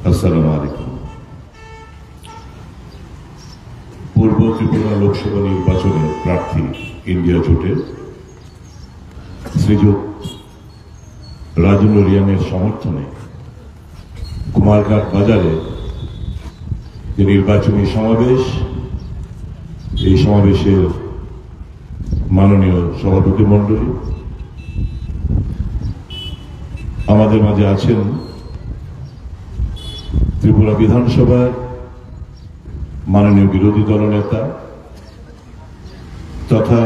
আসসালামু আলাইকুম। পূর্ব ত্রিপুরা লোকসভা নির্বাচনে প্রার্থী ইন্ডিয়া জোটের শ্রীযুত রাজু নরিয়ানের সমর্থনে কুমারঘাট বাজারে যে নির্বাচনী সমাবেশ, এই সমাবেশের মাননীয় সভাপতি মণ্ডলী, আমাদের মাঝে আছেন ত্রিপুরা বিধানসভার মাননীয় বিরোধী দলনেতা তথা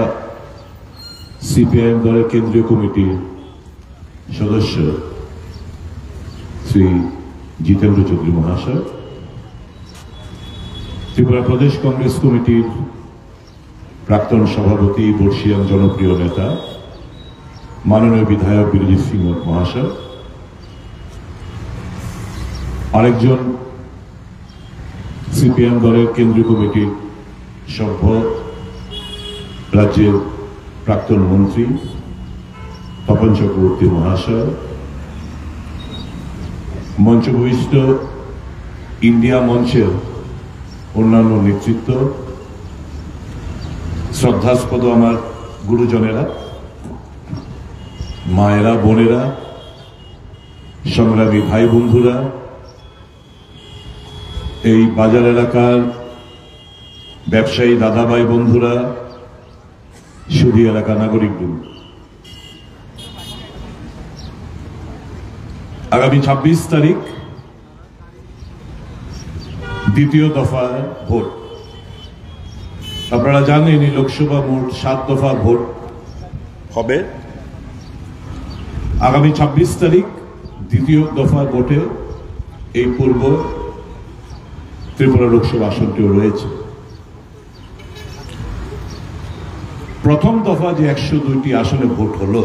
সিপিআইএম দলের কেন্দ্রীয় কমিটির সদস্য শ্রী জিতেন্দ্র চৌধুরী মহাশয়, ত্রিপুরা প্রদেশ কংগ্রেস কমিটির প্রাক্তন সভাপতি বর্ষিয়ান জনপ্রিয় নেতা মাননীয় বিধায়ক বীরজিৎ সিং মহাশয়, আরেকজন সিপিএম দলের কেন্দ্রীয় কমিটির সভ্য রাজ্যের প্রাক্তন মন্ত্রী তপন চক্রবর্তী মহাশয়, মঞ্চভূমিষ্ঠ ইন্ডিয়া মঞ্চের অন্যান্য নেতৃত্ব, শ্রদ্ধাস্পদ আমার গুরুজনেরা, মায়েরা, বোনেরা, সংগ্রামী ভাই বন্ধুরা, এই বাজার এলাকার ব্যবসায়ী দাদা ভাই বন্ধুরা, সুধী এলাকা নাগরিকবৃন্দ, আগামী 26 তারিখ দ্বিতীয় দফা ভোট। আপনারা জানেন এই লোকসভা মোট 7 দফা ভোট হবে। আগামী 26 তারিখ দ্বিতীয় দফা ভোটে এই পূর্ব ত্রিপুরা লোকসভা আসনটিও রয়েছে। প্রথম দফা যে 102টি আসনে ভোট হলো,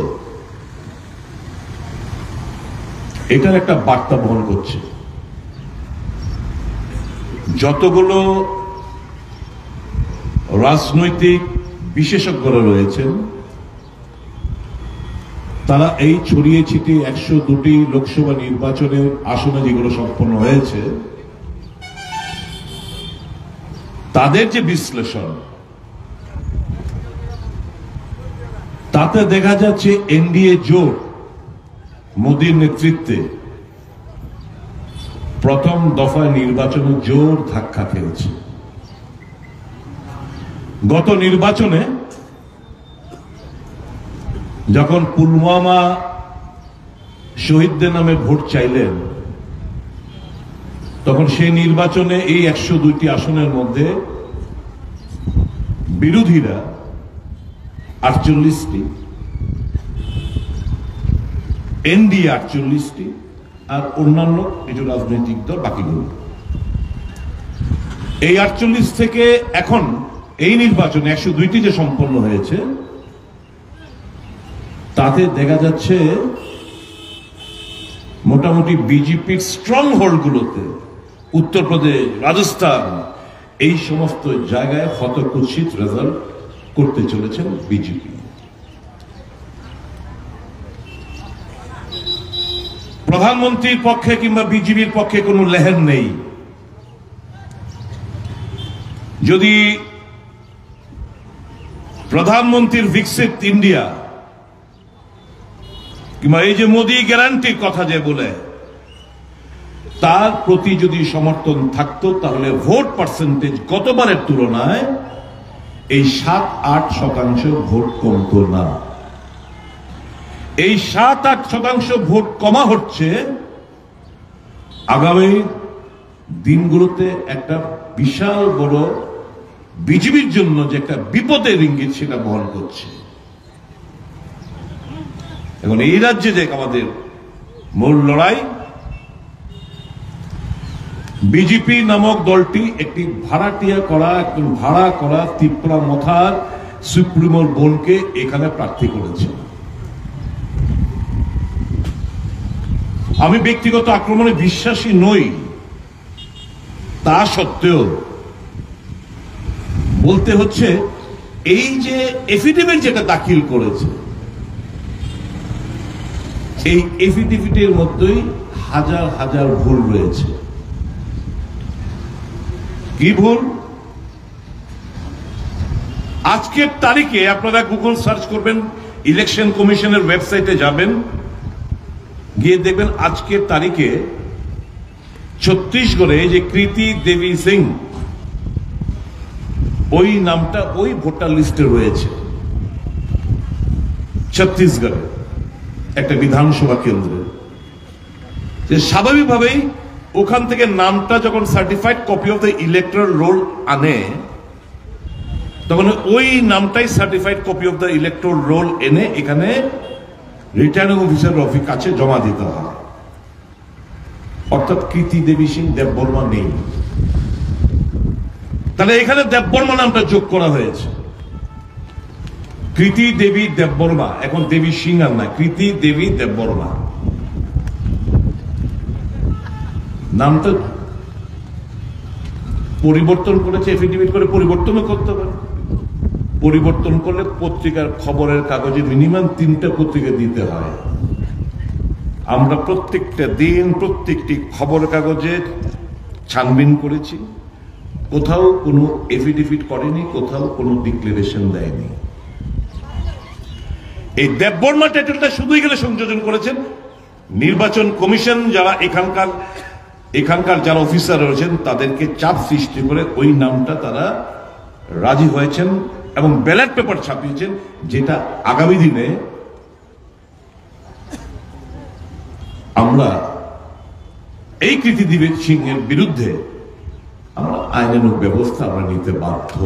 এটার একটা বার্তা বহন করছে। যতগুলো রাজনৈতিক বিশেষজ্ঞরা রয়েছেন, তারা এই ছড়িয়ে ছিটিয়ে 102টি লোকসভা নির্বাচনের আসনে যেগুলো সম্পন্ন হয়েছে, তাদের যে বিশ্লেষণ, তাতে দেখা যাচ্ছে এনডিএ জোট মোদীর নেতৃত্বে প্রথম দফায় নির্বাচনে জোর ধাক্কা খেয়েছে। গত নির্বাচনে যখন পুলওয়ামা শহীদদের নামে ভোট চাইলেন, তখন সেই নির্বাচনে এই 102টি আসনের মধ্যে বিরোধীরা 48টি, এনডিএ 48টি, আর অন্যান্য কিছু রাজনৈতিক দল বাকিগুলো। এই 48 থেকে এখন এই নির্বাচনে 102টি যে সম্পন্ন হয়েছে, তাতে দেখা যাচ্ছে মোটামুটি বিজেপির স্ট্রং হোল্ডগুলোতে উত্তরপ্রদেশ, রাজস্থান, এই সমস্ত জায়গায় হতকুৎসিত রেজাল্ট করতে চলেছেন বিজেপি। প্রধানমন্ত্রীর পক্ষে কিংবা বিজেপির পক্ষে কোনো লেহের নেই। যদি প্রধানমন্ত্রীর বিকশিত ইন্ডিয়া কিংবা এই যে মোদী গ্যারান্টির কথা যে বলে, তার প্রতি যদি সমর্থন থাকতো, তাহলে ভোট পার্সেন্টেজ গতবারের তুলনায় এই 7-8% ভোট কমতো না। এই 7-8% ভোট কমা হচ্ছে আগামী দিনগুলোতে একটা বিশাল বড় বিজেপির জন্য যে একটা বিপদের ইঙ্গিত, সেটা বহন করছে। এখন এই রাজ্যে যে আমাদের মূল লড়াই, বিজেপি নামক দলটি একটি ভাড়াটিয়া করা, একজন ভাড়া করা ত্রিপুরা মথার সুপ্রিমোর বোনকে এখানে প্রার্থী করেছে। আমি ব্যক্তিগত আক্রমণে বিশ্বাসী নই, তা সত্ত্বেও বলতে হচ্ছে, এই যে এফিডেভিট যেটা দাখিল করেছে, এই এফিডেভিটের মধ্যেই হাজার হাজার ভুল রয়েছে। কি ভুল? আজকের তারিখে আপনারা গুগল সার্চ করবেন, ইলেকশন কমিশনের ওয়েবসাইটে যাবেন, গিয়ে দেখবেন আজকের তারিখে ছত্তিশগড়ে যে কৃতি দেবী সিং, ওই নামটা ওই ভোটার লিস্টে রয়েছে ছত্তিশগড়ে একটা বিধানসভা কেন্দ্রে। যে স্বাভাবিকভাবেই ওখান থেকে নামটা যখন certified copy of the electoral roll আনে, তখন ওই নামটাই certified copy of the electoral roll এনে এখানে রিটার্নিং অফিসার কাছে জমা দিতে হয়। অর্থাৎ কৃতি দেবী সিং দেববর্মা নেই, তাহলে এখানে দেববর্মা নামটা যোগ করা হয়েছে। কৃতি দেবী দেববর্মা, এখন দেবী সিং আর না, কৃতি দেবী দেববর্মা নামটা পরিবর্তন করেছে, এফিডেভিট করে পরিবর্তনও করতে পারে। পরিবর্তন করলে পত্রিকার খবরের কাগজে মিনিমাম 3টা পত্রিকা দিতে হয়। আমরা প্রত্যেকটা দিন প্রত্যেকটি খবর কাগজে ছানবিন করেছি, কোথাও কোনো এফিডেভিট করেনি, কোথাও কোনো ডিক্লারেশন দেয়নি। এই দেববর্মা টাইটেলটা শুধু এখানে সংযোজন করেছেন নির্বাচন কমিশন, যারা এখানকার যারা অফিসার রয়েছেন তাদেরকে চাপ সৃষ্টি করে ওই নামটা তারা রাজি হয়েছেন এবং ব্যালট পেপার ছাপিয়েছেন, যেটা আগামী দিনে আমরা এই কৃতি দেবী সিং এর বিরুদ্ধে আমরা আইনানুগ ব্যবস্থা আমরা নিতে বাধ্য।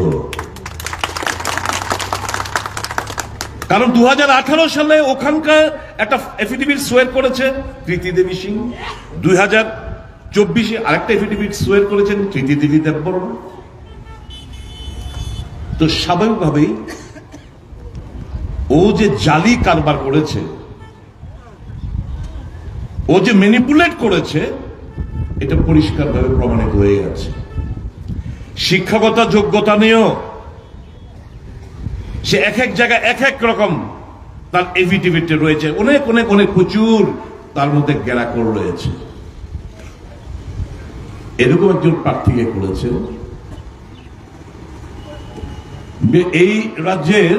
কারণ 2018 সালে ওখানকার একটা এফিডেভিট সোয়ার করেছে কৃতি দেবী সিং, 2024 আরেকটা এফিডেভিট সোয়ার করেছেন কৃতি দেবী দেববর্মা। তো স্বাভাবিকভাবেই ও যে জালি কারবার করেছে, ও যে ম্যানিপুলেট করেছে, এটা পরিষ্কারভাবে প্রমাণিত হয়ে গেছে। শিক্ষাগত যোগ্যতা নিয়েও সে এক এক জায়গায় এক এক রকম তার এফিডেভিটে রয়েছে, অনেক অনেক অনেক প্রচুর তার মধ্যে গ্যারাকর রয়েছে। এরকম একজন প্রার্থীকে করেছেন এই রাজ্যের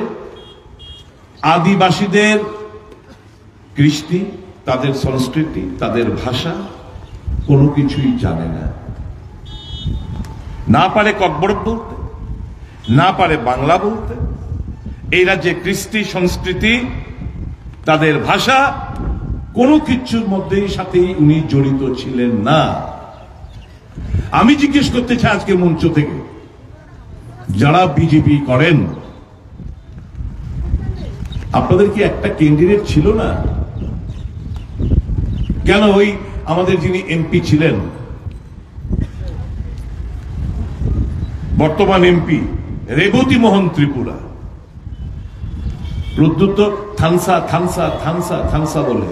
আদিবাসীদের কৃষ্টি, তাদের সংস্কৃতি, তাদের ভাষা কোনো কিছুই জানে না, না পারে ককবরক বলতে, না পারে বাংলা বলতে। এই রাজ্যে কৃষ্টি সংস্কৃতি, তাদের ভাষা কোনো কিছুর মধ্যেই সাথেই উনি জড়িত ছিলেন না। আমি জিজ্ঞেস করতে চাই আজকে মঞ্চ থেকে, যারা বিজেপি করেন, আপনাদের কি একটা ক্যান্ডিডেট ছিল না? কেন ওই আমাদের যিনি এমপি ছিলেন, বর্তমান এমপি রেবতী মোহন ত্রিপুরা, প্রদ্যুৎ থানসা থানসা থানসা থানসা বলে,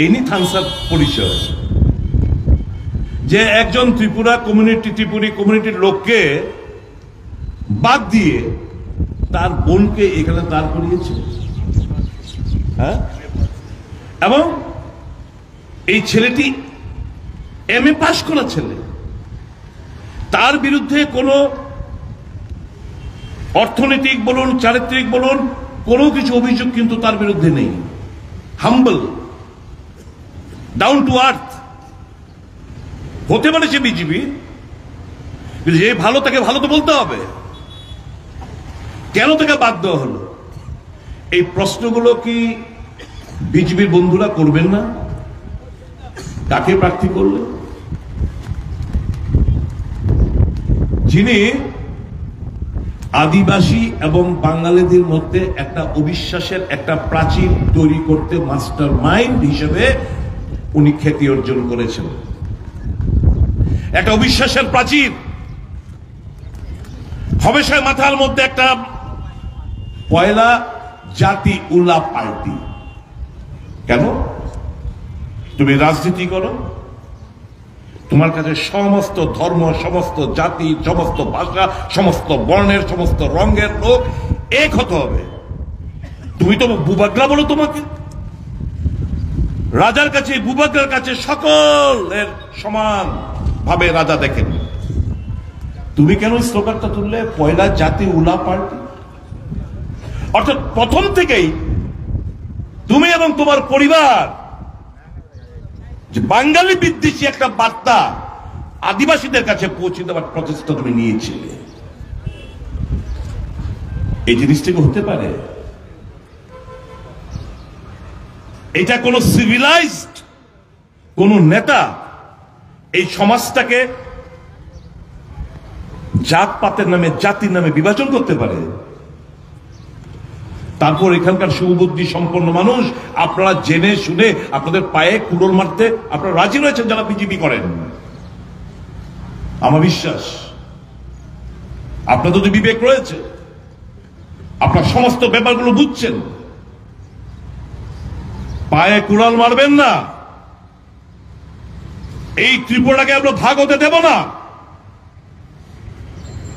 এনি থানসার পরিচয়, যে একজন ত্রিপুরি কমিউনিটির লোককে বাদ দিয়ে তার বোনকে এখানে দাঁড় করিয়েছে। হ্যাঁ, এবং এই ছেলেটি এমএ পাশ করা ছেলে, তার বিরুদ্ধে কোনো অর্থনৈতিক বলুন, চারিত্রিক বলুন, কোনো কিছু অভিযোগ কিন্তু তার বিরুদ্ধে নেই। হাম্বল, ডাউন টু আর্থ হতে পারে সে বিজেপি, যে ভালো তাকে ভালো তো বলতে হবে। কেন তাকে বাদ দেওয়া হলো? এই প্রশ্নগুলো কি বিজেপির বন্ধুরা করবেন না? কাকে প্রার্থী করলে? যিনি আদিবাসী এবং বাঙালিদের মধ্যে একটা অবিশ্বাসের একটা প্রাচীর তৈরি করতে মাস্টার মাইন্ড হিসেবে উনি খ্যাতি অর্জন করেছেন। একটা অবিশ্বাসের প্রাচীর হমেশায় মাথার মধ্যে একটা পয়লা জাতি উল্লা পাল্টি। কেন? তুমি রাজনীতি করো, তোমার কাছে সমস্ত ধর্ম, সমস্ত জাতি, সমস্ত ভাষা, সমস্ত বর্ণের, সমস্ত রঙের লোক এক হতে হবে। তুমি তো বুবাগলা বলো, তোমাকে রাজার কাছে, বুবাগলার কাছে সকলের সমান ভাবে রাজা দেখেন। তুমি কেন স্লোগানটা তুললে পয়লা জাতি উলা পার্টি? অর্থাৎ প্রথম থেকেই তুমি এবং তোমার পরিবার যে বাঙালি বিদ্বেষী একটা বার্তা আদিবাসীদের কাছে পৌঁছে দেওয়ার প্রচেষ্টা তুমি নিয়েছিলে। এই জিনিসটাকে হতে পারে? এটা কোন সিভিলাইজড কোন নেতা এই সমাজটাকে জাতপাতের নামে, জাতির নামে বিভাজন করতে পারে? তারপর এখানকার সুবুদ্ধি সম্পন্ন মানুষ আপনারা জেনে শুনে আপনাদের পায়ে কুড়োল মারতে আপনারা রাজি রয়েছেন যারা বিজেপি করেন। আমার বিশ্বাস আপনার যদি বিবেক রয়েছে, আপনার সমস্ত ব্যাপারগুলো বুঝছেন, পায়ে কুড়াল মারবেন না। এই ত্রিপুরাকে আমরা ভাগ হতে দেব না।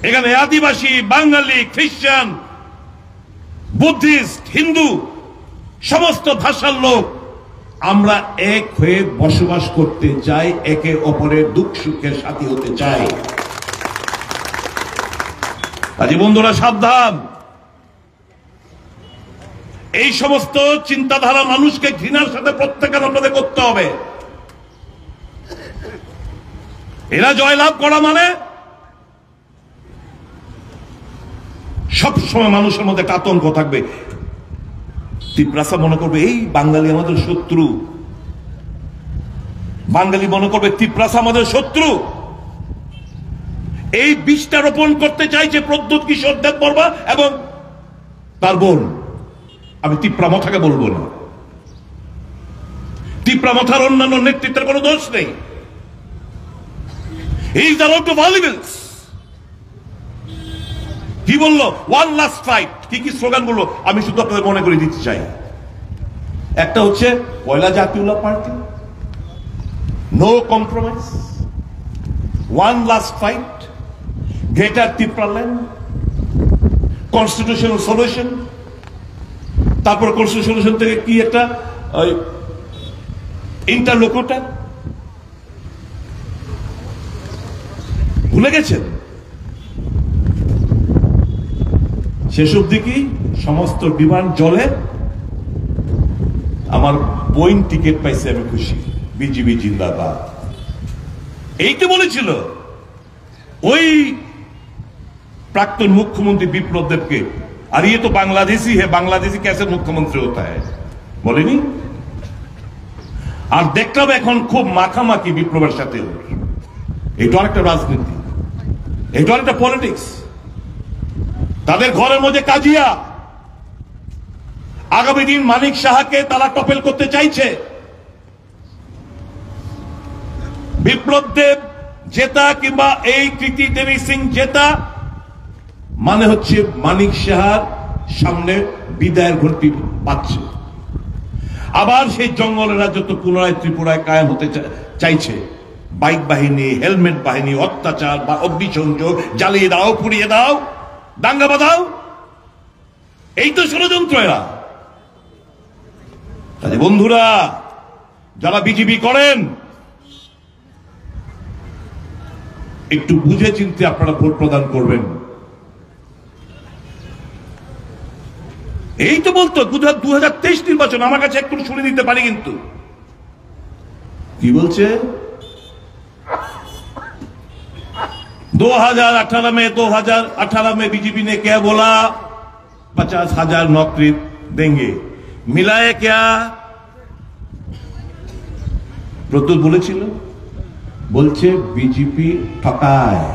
এখানে আদিবাসী, বাঙালি, খ্রিস্টান, বুদ্ধিস্ট, হিন্দু সমস্ত ভাষার লোক আমরা এক হয়ে বসবাস করতে চাই, একে অপরের দুঃখ সুখের সাথী হতে চাই। কাজে বন্ধুরা সাবধান, এই সমস্ত চিন্তাধারা মানুষকে ঘৃণার সাথে প্রত্যাখ্যান আপনাদের করতে হবে। এরা জয়লাভ করা মানে সবসময় মানুষের মধ্যে একটা আতঙ্ক থাকবে। তিপ্রাসা মনে করবে এই বাঙালি আমাদের শত্রু, বাঙালি মনে করবে তিপ্রাসা আমাদের শত্রু। এই বীজটা রোপণ করতে চাইছে প্রদ্যুৎ কিশোর দেববর্মা এবং তার বোন। আমি তিপ্রামথাকে বলবো না, তিপ্রামথার অন্যান্য নেতৃত্বের কোনো দোষ নেই। He is out of volleyballs. কি বললো? One last fight. কি কি স্লোগান বললো আমি শুধু আপনাদের মনে করে দিতে চাই। একটা হচ্ছে পয়লা জাতীয় party, no compromise, one last fight, greater Tripuraland, constitutional solution. তারপর কনস্টিটিউশনাল সলিউশন থেকে কি একটা ইন্টারলোকুটার ভুলে গেছেন? শেষ অব্দি কি সমস্ত বিমান জলে আমার বোইং টিকিট পাইছে, আমি খুশি, বিজিবি জিন্দাবাদ। এই তো বলেছিল ওই প্রাক্তন মুখ্যমন্ত্রী বিপ্লব দেবকে। আর ये तो बांग्लादेशी है, बांग्लादेशी कैसे मुख्यमंत्री होता है বলেনি? আর দেখলাম এখন খুব মাখামাখি বিপ্লবের সাথে। এটা অনেকটা রাজনীতি, এটা অনেকটা পলিটিক্স। তাদের ঘরের মধ্যে কাজিয়া। আগামী দিন মানিক সাহাকে তারা টপেল করতে চাইছে। বিপ্লব দেব জেতা কিংবা এই কৃতি দেবী সিং জেতা মানে হচ্ছে মানিক সাহার সামনে বিদায়ের ঘন্টি পাচ্ছে। আবার সেই জঙ্গলের রাজত্ব পুনরায় ত্রিপুরায় কায়েম হতে চাইছে। বাইক বাহিনী, হেলমেট বাহিনী, অত্যাচার বা অগ্নিসংযোগ, জ্বালিয়ে দাও, পুড়িয়ে দাও, দাঙ্গা বাঁধাও, এই তো ষড়যন্ত্র এরা। কাজে বন্ধুরা যারা বিজেপি করেন একটু বুঝে চিনতে আপনারা ভোট প্রদান করবেন। এই তো বলতো 2023 নির্বাচন, আমার কাছে একটু শুনে দিতে পারি, কিন্তু কি বলছে 2018 में बीजेपी ने क्या बोला? 50,000 नौकरी देंगे। मिला है क्या? প্রদ্যুৎ বলেছিল, বলছে বিজেপি ঠকায়,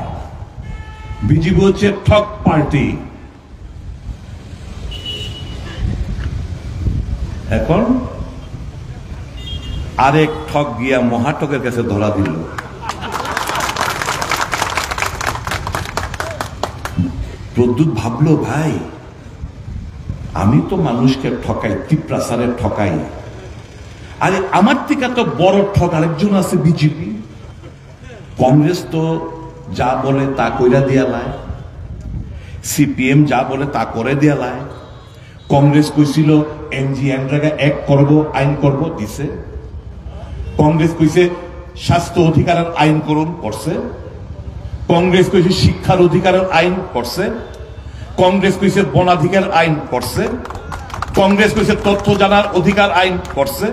বিজেপি হচ্ছে ঠক পার্টি। এখন আরেক ঠক গিয়া মহাঠকের কাছে ধরা দিল। প্রদ্যুৎ ভাবলো, ভাই আমি তো মানুষকে ঠকাই, ত্রিপ্রাসারে ঠকাই, আরে আমার থেকে তো বড় ঠক আরেকজন আছে বিজেপি। কংগ্রেস তো যা বলে তা কইরা দিয়া লায়, সিপিএম যা বলে তা করে দিয়া লায়। কংগ্রেস কইছিল এনজি এনরেগা এক করব, আইন করব, দিছে। কংগ্রেস কইছে স্বাস্থ্য অধিকারের আইন করুন, করছে। কংগ্রেস কইছে শিক্ষার অধিকারের আইন করছে, কংগ্রেস কইছে বনাধিকার আইন করছে, কংগ্রেস কইছে তথ্য জানার অধিকার আইন করছে,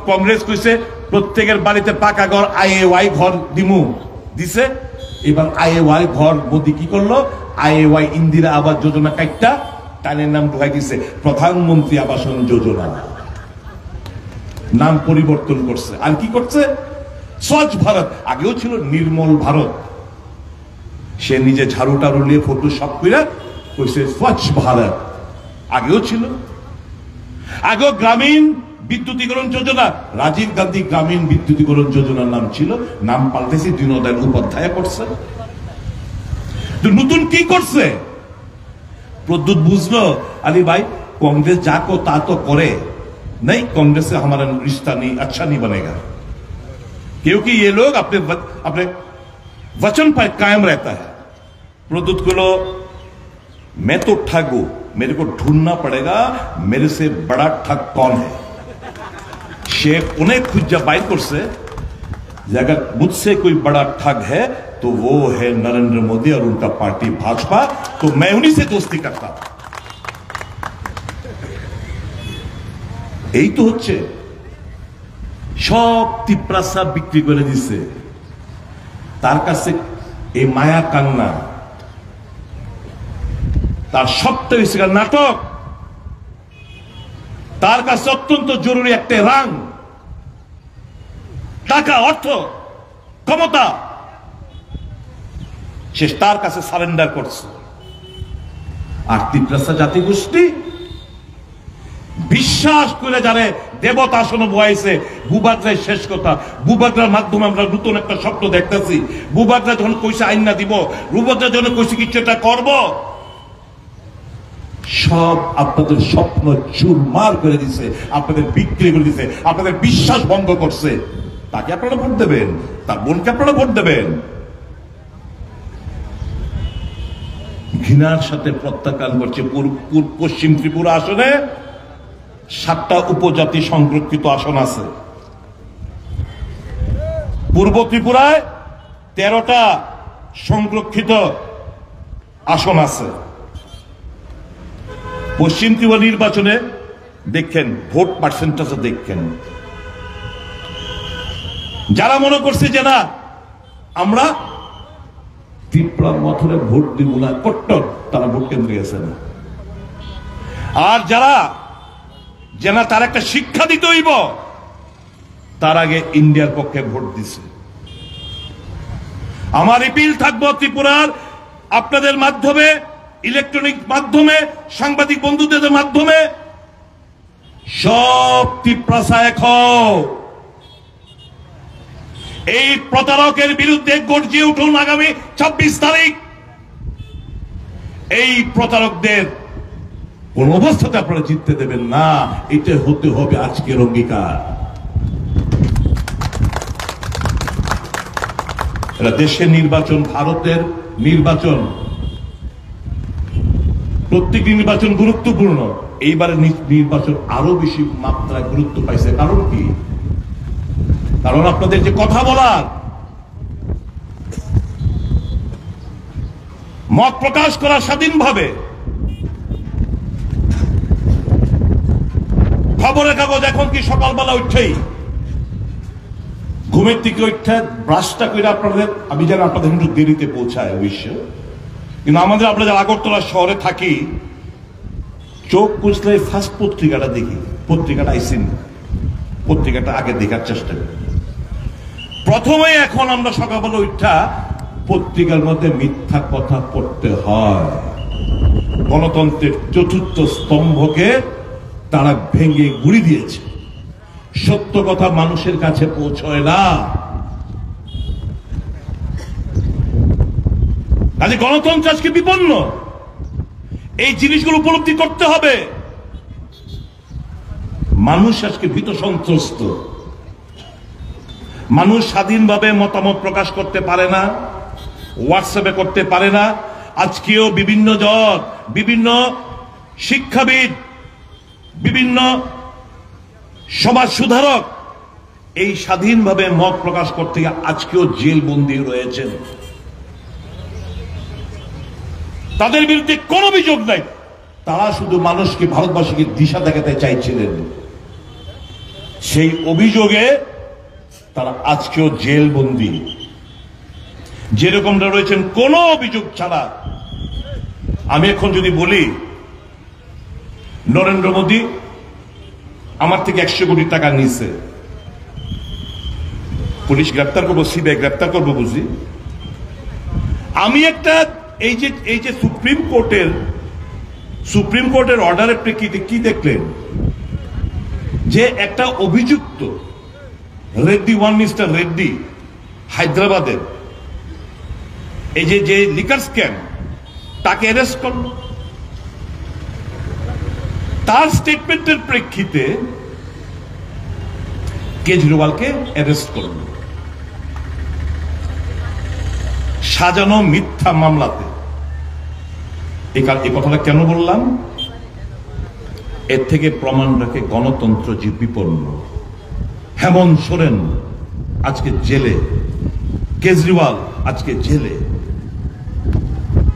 কংগ্রেস কইছে প্রত্যেকের বাড়িতে পাকা ঘর আইএওয়াই ঘর দিছে। এবার আইএওয়াই ঘর মোদি কি করলো, আইএওয়াই ইন্দিরা আবাস যোজনা কাইটটা টাইনের নাম ঢুকাই দিছে প্রধানমন্ত্রী আবাসন যোজনা, নাম পরিবর্তন করছে। আর কি করছে, স্বচ্ছ ভারত, আগেও ছিল নির্মল ভারত। সে নিজে ঝাড়ু টাড়ু নিয়ে ফটো সব করে কইছে স্বচ্ছ ভারত, আগেও ছিল। আগেও গ্রামীণ বিদ্যুতীকরণ যোজনা, রাজীব গান্ধী গ্রামীণ বিদ্যুতীকরণ যোজনার নাম ছিল, নাম পাল্টেছে দীনদয়াল উপাধ্যায় করছে। নতুন কি করছে, প্রদ্যুৎ বুঝলো আলী ভাই कांग्रेस जाको ता तो करे नहीं, कांग्रेस से हमारा रिश्ता नहीं अच्छा नहीं बनेगा, क्योंकि ये लोग अपने वचन पर कायम रहता है। प्रद्युत को मैं तो ठग हूं, मेरे को ढूंढना पड़ेगा मेरे से बड़ा ठग कौन है। शेख उन्हें खुद जब बाइक कर से अगर मुझसे कोई बड़ा ठग है तो वो है नरेंद्र मोदी और उनका पार्टी भाजपा, तो मैं उन्हीं से दोस्ती करता हूं। এই তো হচ্ছে সব তিপ্রাসা বিক্রি করে দিচ্ছে, তার কাছে এই মায়া কান্না, তার সবটা হচ্ছে নাটক, তার কাছে অত্যন্ত জরুরি একটা রাং, টাকা, অর্থ, ক্ষমতা, সে তার কাছে সারেন্ডার করছে। আর তিপ্রাসা জাতিগোষ্ঠী বিশ্বাস করে জানে দেবতা আসন বয়াইছে, বুবাগরাই শেষ কথা। বুবাগরার মাধ্যমে আমরা নতুন একটা স্বপ্ন দেখতেছি। বুবাগরা যখন কইছে আইন না দিব, বুবাগরা যখন কইছে কিছু একটা করব, সব আপনাদের স্বপ্ন চুরমার করে দিছে, আপনাদের বিক্রি করে দিছে, আপনাদের বিশ্বাস ভঙ্গ করছে। তাকে আপনারা ভোট দেবেন, তার বোনকে আপনারা ভোট দেবেন। ঘৃণার সাথে প্রত্যাখ্যান করছে। পশ্চিম ত্রিপুরা আসনে 7টা উপজাতি সংরক্ষিত আসন আছে, পূর্ব ত্রিপুরায় 13টা সংরক্ষিত আসন আছে। পশ্চিম ত্রিপুরা নির্বাচনে দেখেন ভোট পার্সেন্টেজ দেখেন, যারা মনে করছে যে না আমরা ত্রিপুরার মথনে ভোট দিব না কট্টর, তারা ভোট কেন্দ্রে গেছে না। আর যারা যেনা তার একটা শিক্ষা দিতে হইব, তার আগে ইন্ডিয়ার পক্ষে ভোট দিছে। আমার ইপিল থাকবো ত্রিপুরার আপনাদের মাধ্যমে, ইলেকট্রনিক মাধ্যমে, সাংবাদিক বন্ধুদের মাধ্যমে, সব ত্রিপ্রাসা এক হও, এই প্রতারকের বিরুদ্ধে গর্জে উঠুন। আগামী 26 তারিখ এই প্রতারকদের কোন অবস্থাতে আপনারা জিততে দেবেন না, এটা হতে হবে আজকের অঙ্গীকার। এটা দেশের নির্বাচন, ভারতের নির্বাচন, প্রত্যেক নির্বাচন গুরুত্বপূর্ণ। এইবারের নির্বাচন আরো বেশি মাত্রায় গুরুত্ব পাইছে। কারণ কি? কারণ আপনাদের যে কথা বলার, মত প্রকাশ করা স্বাধীনভাবে, খবরের কাগজ এখন কি সকালবেলা উঠেই ঘুমের থেকে উঠে ব্রাশটা করে আপনাদের, আমি জানি আপনাদের একটু দেরিতে পৌঁছায় অবশ্য, কিন্তু আমাদের আমরা যারা আগরতলা শহরে থাকি, চোখ বুঝলে ফার্স্ট পত্রিকাটা দেখি, পত্রিকাটা আইসিন, পত্রিকাটা আগে দেখার চেষ্টা করি। প্রথমে এখন আমরা সকালবেলা উঠা পত্রিকার মধ্যে মিথ্যা কথা পড়তে হয়। গণতন্ত্রের চতুর্থ স্তম্ভকে তারা ভেঙে গুড়ি দিয়েছে। সত্য কথা মানুষের কাছে পৌঁছয় না। কাজে গণতন্ত্র আজকে বিপন্ন। এই জিনিসগুলো উপলব্ধি করতে হবে। মানুষ আজকে ভীত সন্ত্রস্ত, মানুষ স্বাধীনভাবে মতামত প্রকাশ করতে পারে না, হোয়াটসঅ্যাপে করতে পারে না। আজকেও বিভিন্ন জট, বিভিন্ন শিক্ষাবিদ, বিভিন্ন সমাজ সুধারক এই স্বাধীনভাবে মত প্রকাশ করতে গিয়ে আজকেও জেল বন্দী রয়েছেন। তাদের বিরুদ্ধে কোনো অভিযোগ নাই, তারা শুধু মানুষকে, ভারতবাসীকে দিশা দেখাতে চাইছিলেন। সেই অভিযোগে তারা আজকেও জেলবন্দী। যেরকমটা রয়েছেন কোনো অভিযোগ ছাড়া। আমি এখন যদি বলি নরেন্দ্র মোদী আমার থেকে 100 কোটি টাকা নিয়েছে, পুলিশ গ্রেপ্তার করবো, সিবিআই গ্রেপ্তার করবো বুঝি? আমি একটা এই যে সুপ্রিম কোর্টের অর্ডারের প্রেক্ষিতে কি দেখলেন, যে একটা অভিযুক্ত রেড্ডি, ওয়ান মিস্টার রেড্ডি, হায়দ্রাবাদের এই যে লিকার স্ক্যাম, তাকে অ্যারেস্ট করল। তার স্টেটমেন্টের প্রেক্ষিতে কেজরিওয়ালকে অ্যারেস্ট করল সাজানো মিথ্যা মামলাতে। এই কথাটা কেন বললাম? এর থেকে প্রমাণ রাখে গণতন্ত্র যে বিপন্ন। হেমন্ত সোরেন আজকে জেলে, কেজরিওয়াল আজকে জেলে।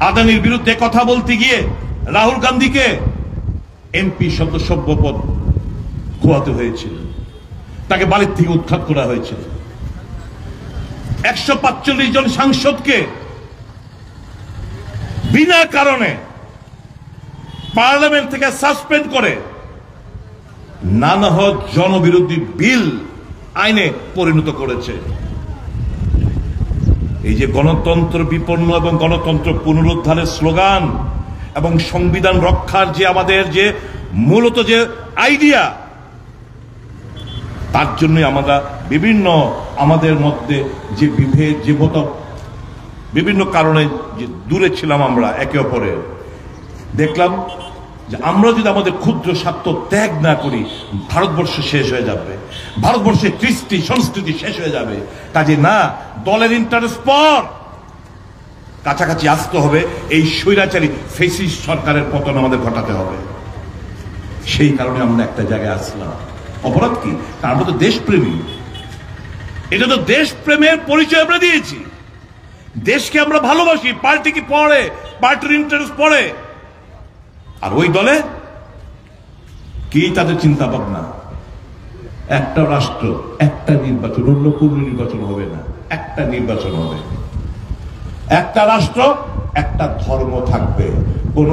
আদানির বিরুদ্ধে কথা বলতে গিয়ে রাহুল গান্ধীকে এমপি সদস্য পদ খোয়াতে হয়েছিল, তাকে বাড়ির থেকে উৎখাত করা হয়েছিল। 145 জন সাংসদকে বিনা কারণে পার্লামেন্ট থেকে সাসপেন্ড করে নানা জনবিরোধী বিল আইনে পরিণত করেছে। এই যে গণতন্ত্র বিপন্ন এবং গণতন্ত্র পুনরুদ্ধারের স্লোগান এবং সংবিধান রক্ষার যে আমাদের যে মূলত যে আইডিয়া, তার জন্য আমরা বিভিন্ন আমাদের মধ্যে যে বিভেদ, যে মত, বিভিন্ন কারণে যে দূরে ছিলাম আমরা একে অপরের, দেখলাম যে আমরা যদি আমাদের ক্ষুদ্র স্বার্থ ত্যাগ না করি, ভারতবর্ষ শেষ হয়ে যাবে, ভারতবর্ষের কৃষ্টি সংস্কৃতি শেষ হয়ে যাবে। কাজে না, দলের ইন্টারেস্ট পর কাছাকাছি আসতে হবে। এই স্বৈরাচারী ফেসিস্ট সরকারের পতন আমাদের ঘটাতে হবে। সেই কারণে আমরা একটা জায়গায় আসলাম। অপরাধ কি? তার মতো দেশপ্রেমী। এটা তো দেশপ্রেমের পরিচয় আমরা দিয়েছি। দেশকে আমরা ভালোবাসি, পার্টি কি পড়ে, পার্টির ইন্টারেস্ট পড়ে। আর ওই দলে কি তাদের চিন্তা ভাবনা? একটা রাষ্ট্র, একটা নির্বাচন, অন্য কোন নির্বাচন হবে না, একটা নির্বাচন হবে। একটা রাষ্ট্র, একটা ধর্ম থাকবে। কোন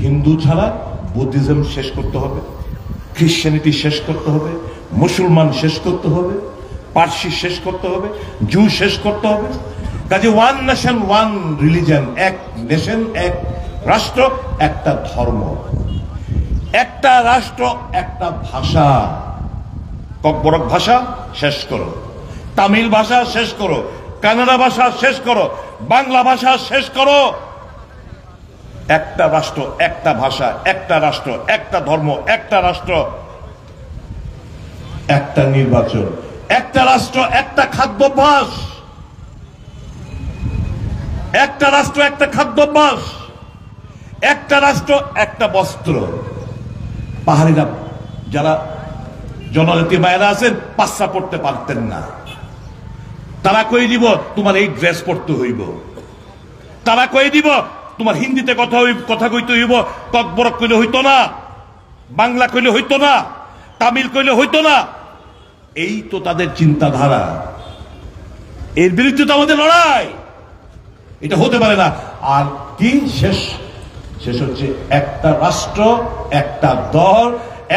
হিন্দু ছাড়া বুদ্ধিজম শেষ করতে হবে, খ্রিস্টানিটি শেষ করতে হবে, মুসলমান শেষ করতে হবে, পার্সি শেষ করতে হবে, জু শেষ করতে হবে। কাজে ওয়ান নেশন ওয়ান রিলিজন, এক নেশন এক রাষ্ট্র একটা ধর্ম, একটা রাষ্ট্র একটা ভাষা। ককবরক ভাষা শেষ করো, তামিল ভাষা শেষ করো, কানাডা ভাষা শেষ করো, বাংলা ভাষা শেষ করো। একটা রাষ্ট্র, একটা ভাষা, একটা রাষ্ট্র, একটা ধর্ম, একটা রাষ্ট্র, একটা নির্বাচন, একটা রাষ্ট্র, একটা খাদ্যাভ্যাস, একটা রাষ্ট্র, একটা খাদ্যাভ্যাস, একটা রাষ্ট্র, একটা বস্ত্র। পাহাড়িরা যারা জনজাতি ভাইয়েরা আছেন, পাচ্ছা পড়তে পারতেন না, তারা কয়ে দিব তোমার এই ড্রেস পড়তে হইব। তারা কয়ে দিব তোমার হিন্দিতে কথা কইতে হইব, ককবরক কইলে হইতো না, বাংলা কইলে হইতো না, তামিল কইলে হইতো না। এই তো তাদের চিন্তাধারা। এর বিরুদ্ধে তো আমাদের লড়াই। এটা হতে পারে না। আর কি শেষ হচ্ছে একটা রাষ্ট্র, একটা দল,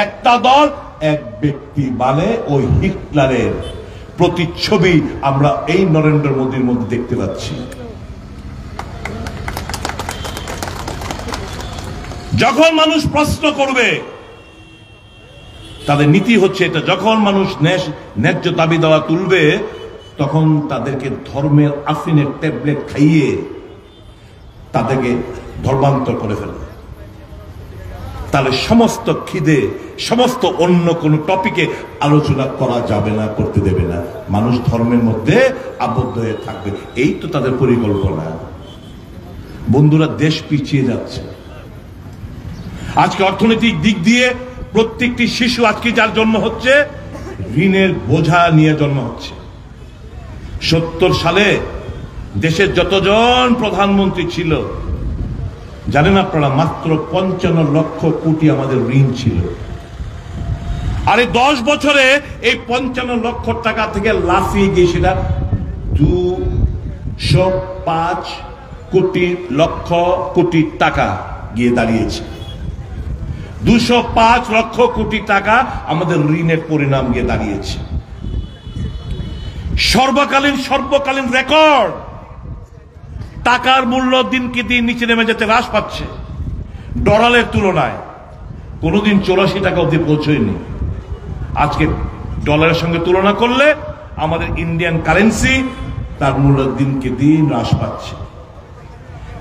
একটা দল এক ব্যক্তি, মানে ওই হিটলারের প্রতিচ্ছবি আমরা এই নরেন্দ্র মোদীর মধ্যে দেখতে পাচ্ছি। যখন মানুষ প্রশ্ন করবে, তাদের নীতি হচ্ছে এটা, যখন মানুষ ন্যায্য দাবি দেওয়া তুলবে, তখন তাদেরকে ধর্মের আফিনের ট্যাবলেট খাইয়ে তাদেরকে ধর্মান্তর করে ফেলবে। তাহলে সমস্ত খিদে, সমস্ত অন্য কোন টপিকে আলোচনা করা যাবে না, করতে দেবে না। মানুষ ধর্মের মধ্যে আবদ্ধ হয়ে থাকবে। এই তো তাদের পরিকল্পনা। বন্ধুরা, দেশ পিছিয়ে যাচ্ছে। আজকে অর্থনৈতিক দিক দিয়ে প্রত্যেকটি শিশু আজকে যার জন্ম হচ্ছে, ঋণের বোঝা নিয়ে জন্ম হচ্ছে। 70 সালে দেশের যতজন প্রধানমন্ত্রী ছিল, জানেন আপনারা, মাত্র 55 লক্ষ কোটি আমাদের ঋণ ছিল। আর এই 10 বছরে এই 55 লক্ষ টাকা থেকে লাফিয়ে গিয়ে সেটা 205 কোটি লক্ষ কোটি টাকা গিয়ে দাঁড়িয়েছে। 205 লক্ষ কোটি টাকা আমাদের ঋণের পরিণাম গিয়ে দাঁড়িয়েছে। সর্বকালীন রেকর্ড। টাকার মূল্য দিনকে দিন নিচে নেমে যেতে হ্রাস পাচ্ছে। ডলারের তুলনায় কোনোদিন 84 টাকা অবধি পৌঁছয়নি। আজকে ডলারের সঙ্গে তুলনা করলে আমাদের ইন্ডিয়ান কারেন্সি তার মূল্য দিনকে দিন হ্রাস পাচ্ছে।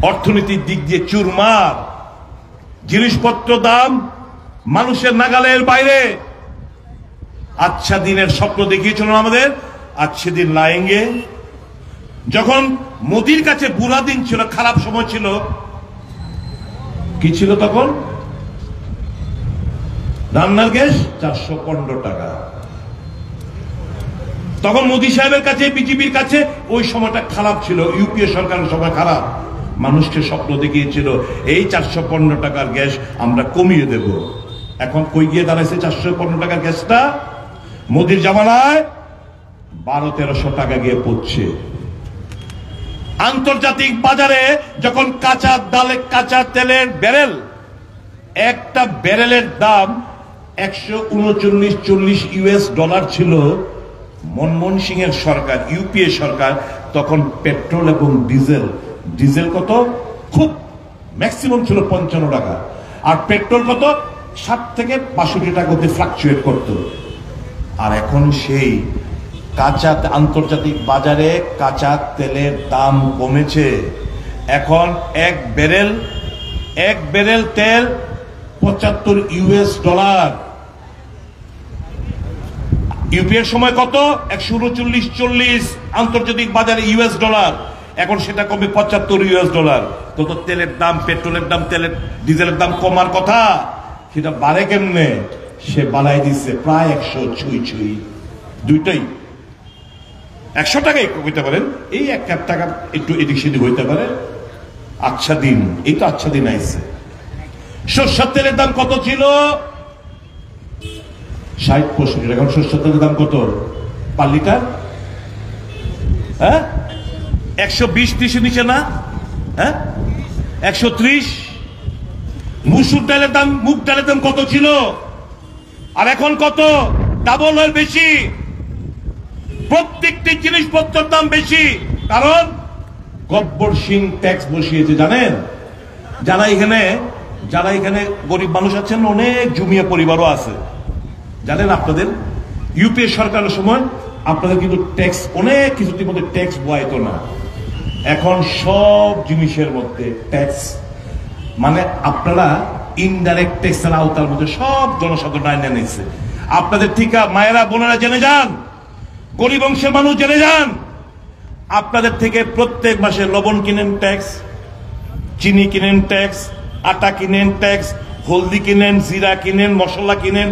অর্থনীতির দিক দিয়ে চুরমার, জিনিসপত্র দাম মানুষের নাগালের বাইরে। আচ্ছা দিনের স্বপ্ন দেখিয়েছিল আমাদের, আচ্ছা দিন লায়েঙ্গে। যখন মোদির কাছে বুড়া দিন ছিল, খারাপ সময় ছিল, কি ছিল তখন? রান্নার গ্যাস 415 টাকা। তখন মোদি সাহেবের কাছে, বিজেপির কাছে ওই সময়টা খারাপ ছিল, ইউপিএ সরকারের সময় খারাপ। মানুষকে স্বপ্ন দেখিয়েছিল এই 415 টাকার গ্যাস আমরা কমিয়ে দেব। এখন কই গিয়ে দাঁড়াইছে 415 টাকার গ্যাসটা? মোদির জামানায় 1200-1300 টাকা গিয়ে পড়ছে। আন্তর্জাতিক বাজারে যখন কাঁচা তেলের ব্যারেল, একটা ব্যারেলের দাম 139-40 ইউএস ডলার ছিল, মনমোহন সিং এর সরকার, ইউপিএ সরকার, তখন পেট্রোল এবং ডিজেল কত? খুব ম্যাক্সিমাম ছিল 55 টাকা। আর পেট্রোল কত? 60 থেকে 62 টাকা অবধি ফ্লাকচুয়েট করত। আর এখন সেই আন্তর্জাতিক বাজারে কাঁচা তেলের দাম কমেছে। এখন এক ব্যারেল তেল 75 ইউএস ডলার। ইউপিএর সময় কত? 139-40 আন্তর্জাতিক বাজারে ইউএস ডলার। এখন সেটা কমে 75 ইউএস ডলার। তো তেলের দাম, পেট্রোলের দাম, ডিজেলের দাম কমার কথা, সেটা বাড়ে কেমনে? সে বাড়াই দিচ্ছে প্রায় 100 ছুঁই। দুইটাই 100 টাকাই হইতে পারেন, এই 1 টাকা একটু এদিক সেদিক হইতে পারে। আচ্ছা দিন, এই তো আচ্ছা দিন আইছে। সরষের তেলের দাম কত ছিল? 60-65 টাকা। এখন সরষের তেলের দাম কত পার লিটার? 120-30 নিচে না? 130। মুগ ডালের দাম কত ছিল আর এখন কত? ডাবল এর বেশি। প্রত্যেকটি জিনিসপত্রের দাম বেশি। কারণ গব্বর সিং ট্যাক্স বসিয়েছে। জানেন, যারা এখানে গরিব মানুষ আছেন, অনেক জমিয়া পরিবারও আছে, জানেন আপনাদের ইউপিএ সরকারের সময় আপনাদের কিন্তু ট্যাক্স, অনেক কিছুর মধ্যে ট্যাক্স বয়াইতো না। এখন সব জিনিসের মধ্যে ট্যাক্স, মানে আপনারা ইনডাইরেক্ট ট্যাক্সের আওতার মধ্যে সব জনসাধারণ আইনে নিয়েছে। আপনাদের ঠিকা মায়েরা বোনেরা জেনে যান, গরিব অংশের মানুষ জেনে যান, আপনাদের থেকে প্রত্যেক মাসে লবণ কিনেন ট্যাক্স, চিনি কিনেন ট্যাক্স, আটা কিনেন ট্যাক্স, হলদি কিনেন, জিরা কিনেন, মশলা কিনেন,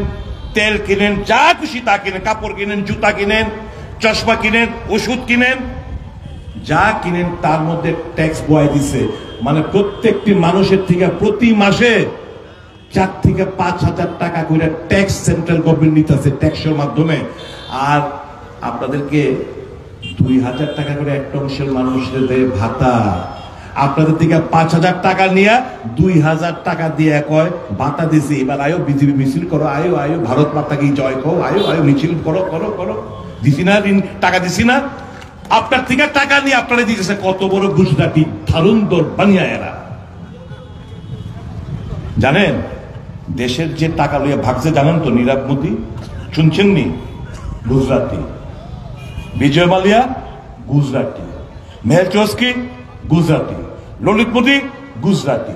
তেল কিনেন, যা খুশি তা কিনেন, কাপড় কিনেন, জুতা কিনেন, চশমা কিনেন, ওষুধ কিনেন, যা কিনেন তার মধ্যে ট্যাক্স বয় দিছে। মানে প্রত্যেকটি মানুষের থেকে প্রতি মাসে 4 থেকে 5 হাজার টাকা করে ট্যাক্স সেন্ট্রাল গভর্নমেন্ট নিতেছে ট্যাক্সের মাধ্যমে। আর আপনাদেরকে 2000 টাকা করে একটা অংশের মানুষের ভাতা। আপনাদের থেকে 5000 টাকা নিয়ে 2000 টাকা দিয়ে কয় ভাতা দিছে। এবার আয়ো বিজেপি মিছিল করো, আয়ো ভারত মাতা কি জয় করো, আয়ো মিছিল করো। দিছি না টাকা দিছি না? আপনার থেকে টাকা নিয়ে আপনারা দিতেছে। কত বড় গুজরাটি ধারুন্দর বানিয়া এরা। জানেন দেশের যে টাকা লইয়া ভাগছে, জানেন তো? নীরব মোদী, শুনছেননি? গুজরাটি। বিজয় মালিয়া গুজরাটি, মেহের চৌস্কি গুজরাটি, ললিত মোদী গুজরাটি,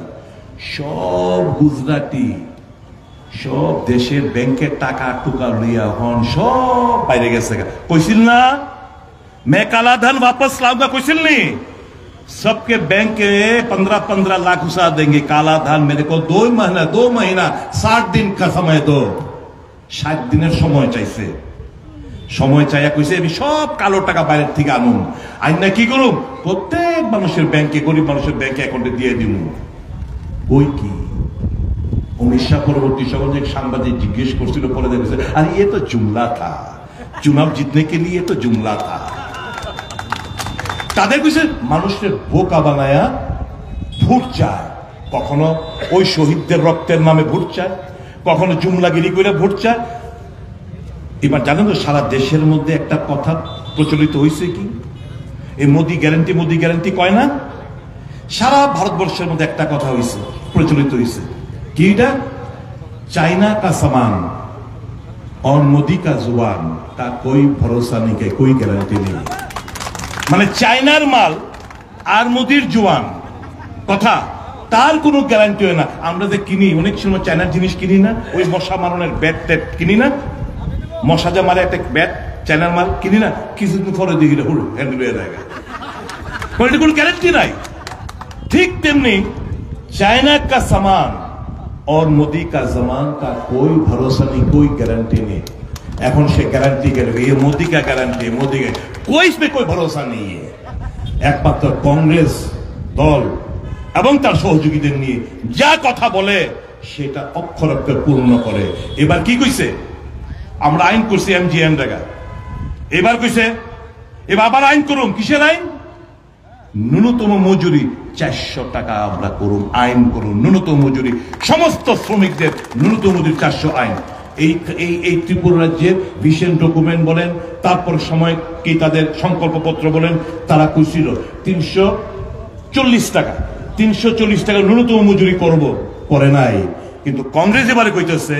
সব গুজরাটি। সব দেশের ব্যাংকের টাকা টুকা লইয়া হন সব বাইরে গেছে। কইছিল না मैं काला धन वापस लाऊंगा? क्वेश्चन नहीं। सबके बैंक के 15-15 लाख घुसा देंगे। काला धन मेरे को 2 महीना 60 दिन का समय दो। 60 দিনের সময় চাইছে। সময় চাইয়া কইছে আমি সব কালো টাকা বাইরের থেকে আনুন। আইন না কি করুম? প্রত্যেক মানুষের ব্যাংকে, গরিব মানুষের ব্যাংকে অ্যাকাউন্টে দিয়ে দিব। ওই কি অমিত শাহ পরবর্তী সময় एक সাংবাদিক জিজ্ঞেস করছিল, পরে দেখেছে আরে ये तो जुमला था, चुनाव जीतने के लिए तो जुमला था। তাদের কাছে মানুষের বোকা বানায়া ভোট চায়, কখনো ওই শহীদদের রক্তের নামে ভোট চায়, কখনো জুমলাগিরি করে ভোট চায়। এবার জানেন তো সারা দেশের মধ্যে একটা কথা প্রচলিত হয়েছে কি, এই মোদি গ্যারান্টি কয় না, সারা ভারতবর্ষের মধ্যে একটা কথা হয়েছে, প্রচলিত হয়েছে কি, এটা চাইনা কা সামান और मोदी का जुबान का कोई भरोसा नहीं है, कोई गारंटी नहीं। মানে চায়নার মাল আর মোদির জুয়ান কথা, তার কোনো গ্যারান্টি হয় না। আমরা যে কিনি অনেক সময় চায়নার জিনিস কিনি না, ওই মশা মারণের ব্যাট ট্যাট কিনি না, মশা যা মারে একটা ব্যাট চায়নার মাল কিনি না, কিছুদিন পরে দেখি হ্যান্ডেল হয়ে যায়, কোনো গ্যারান্টি নাই। ঠিক তেমনি चाइना का सामान और मोदी का जमान का कोई भरोसा नहीं, कोई गारंटी नहीं। এখন সে গ্যারান্টি গেল, ये मोदी का गारंटी, मोदी का कोई इसमें कोई भरोसा नहीं है। একমাত্র কংগ্রেস দল এবং তার সহযোগীদের নিয়ে যা কথা বলে সেটা অক্ষর অক্ষর পূর্ণ করে। এবার কি কইছে, আমরা আইন করছি এমজিএন জায়গা, এবার কইছে এবার আবার আইন করুন, কিসের আইন, ন্যূনতম মজুরি 400 টাকা আমরা করুন, আইন করুন ন্যূনতম মজুরি, সমস্ত শ্রমিকদের ন্যূনতম মজুরি 400 আইন। এই ত্রিপুরা রাজ্যের ভিশন ডকুমেন্ট বলেন, তারপর সময় কি তাদের সংকল্পপত্র বলেন, তারা কইছিল 340 টাকা, 340 টাকা ন্যূনতম মজুরি করব, করে নাই। কিন্তু কংগ্রেস এবারে কইতেছে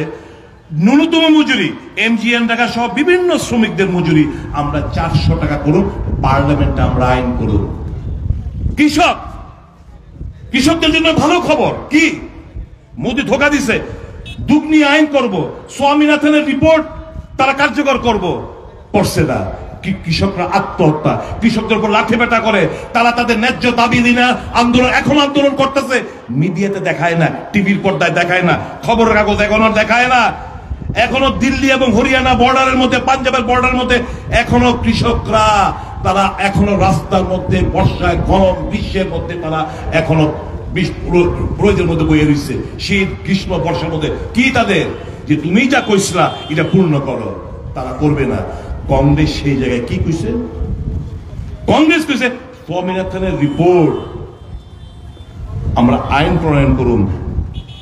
ন্যূনতম মজুরি এমজিএন টাকা সহ বিভিন্ন শ্রমিকদের মজুরি আমরা 400 টাকা করুন, পার্লামেন্টে আমরা আইন করুন। কৃষকদের জন্য ভালো খবর কি, মোদি ধোকা দিছে, দুগ্নি আইন করব, স্বামীনাথনের রিপোর্ট তারা কার্যকর করব, করছে না। কৃষকরা আত্মহত্যা, কৃষকদের উপর লাঠি পেটা করে, তারা তাদের ন্যায্য দাবি দিনা আন্দোলন, এখন আন্দোলন করতেছে, মিডিয়াতে দেখায় না, টিভির পর্দায় দেখায় না, খবরের কাগজ এখনো দেখায় না। এখনো দিল্লি এবং হরিয়ানা বর্ডারের মধ্যে, পাঞ্জাবের বর্ডারের মধ্যে এখনো কৃষকরা, তারা এখনো রাস্তার মধ্যে বর্ষায় গরম গ্রীষ্মের মধ্যে তারা এখনো প্রয়োজনের মধ্যে বইয়ে রয়েছে, শীত গ্রীষ্ম বর্ষার মধ্যে। কি তাদের যে তুমি যা কইসলা এটা পূর্ণ করো, তারা করবে না। কংগ্রেস সেই জায়গায় কি কইছে, কংগ্রেস কইছে স্বামীনাথনের রিপোর্ট আমরা আইন প্রণয়ন করুন।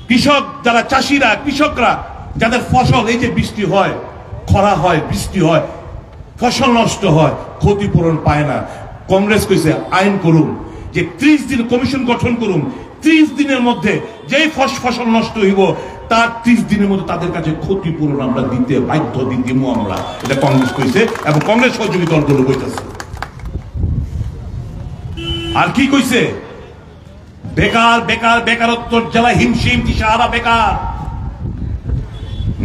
কৃষক যারা চাষিরা, কৃষকরা যাদের ফসল, এই যে বৃষ্টি হয়, খরা হয়, বৃষ্টি হয়, ফসল নষ্ট হয়, ক্ষতিপূরণ পায় না, কংগ্রেস কইছে আইন করুন যে 30 দিন কমিশন গঠন করুন, 30 দিনের মধ্যে যেই ফসল নষ্ট হইব তার 30 দিনের মধ্যে তাদের কাছে ক্ষতিপূরণ আমরা দিতে বাধ্য, দিব আমরা। এটা কংগ্রেস কইছে এবং কংগ্রেস সহযোগী দলগুলো কইতেছে। আর কি কইছে, বেকার বেকার বেকারত্ব জ্বালা হিমশিম দিশাহারা বেকার,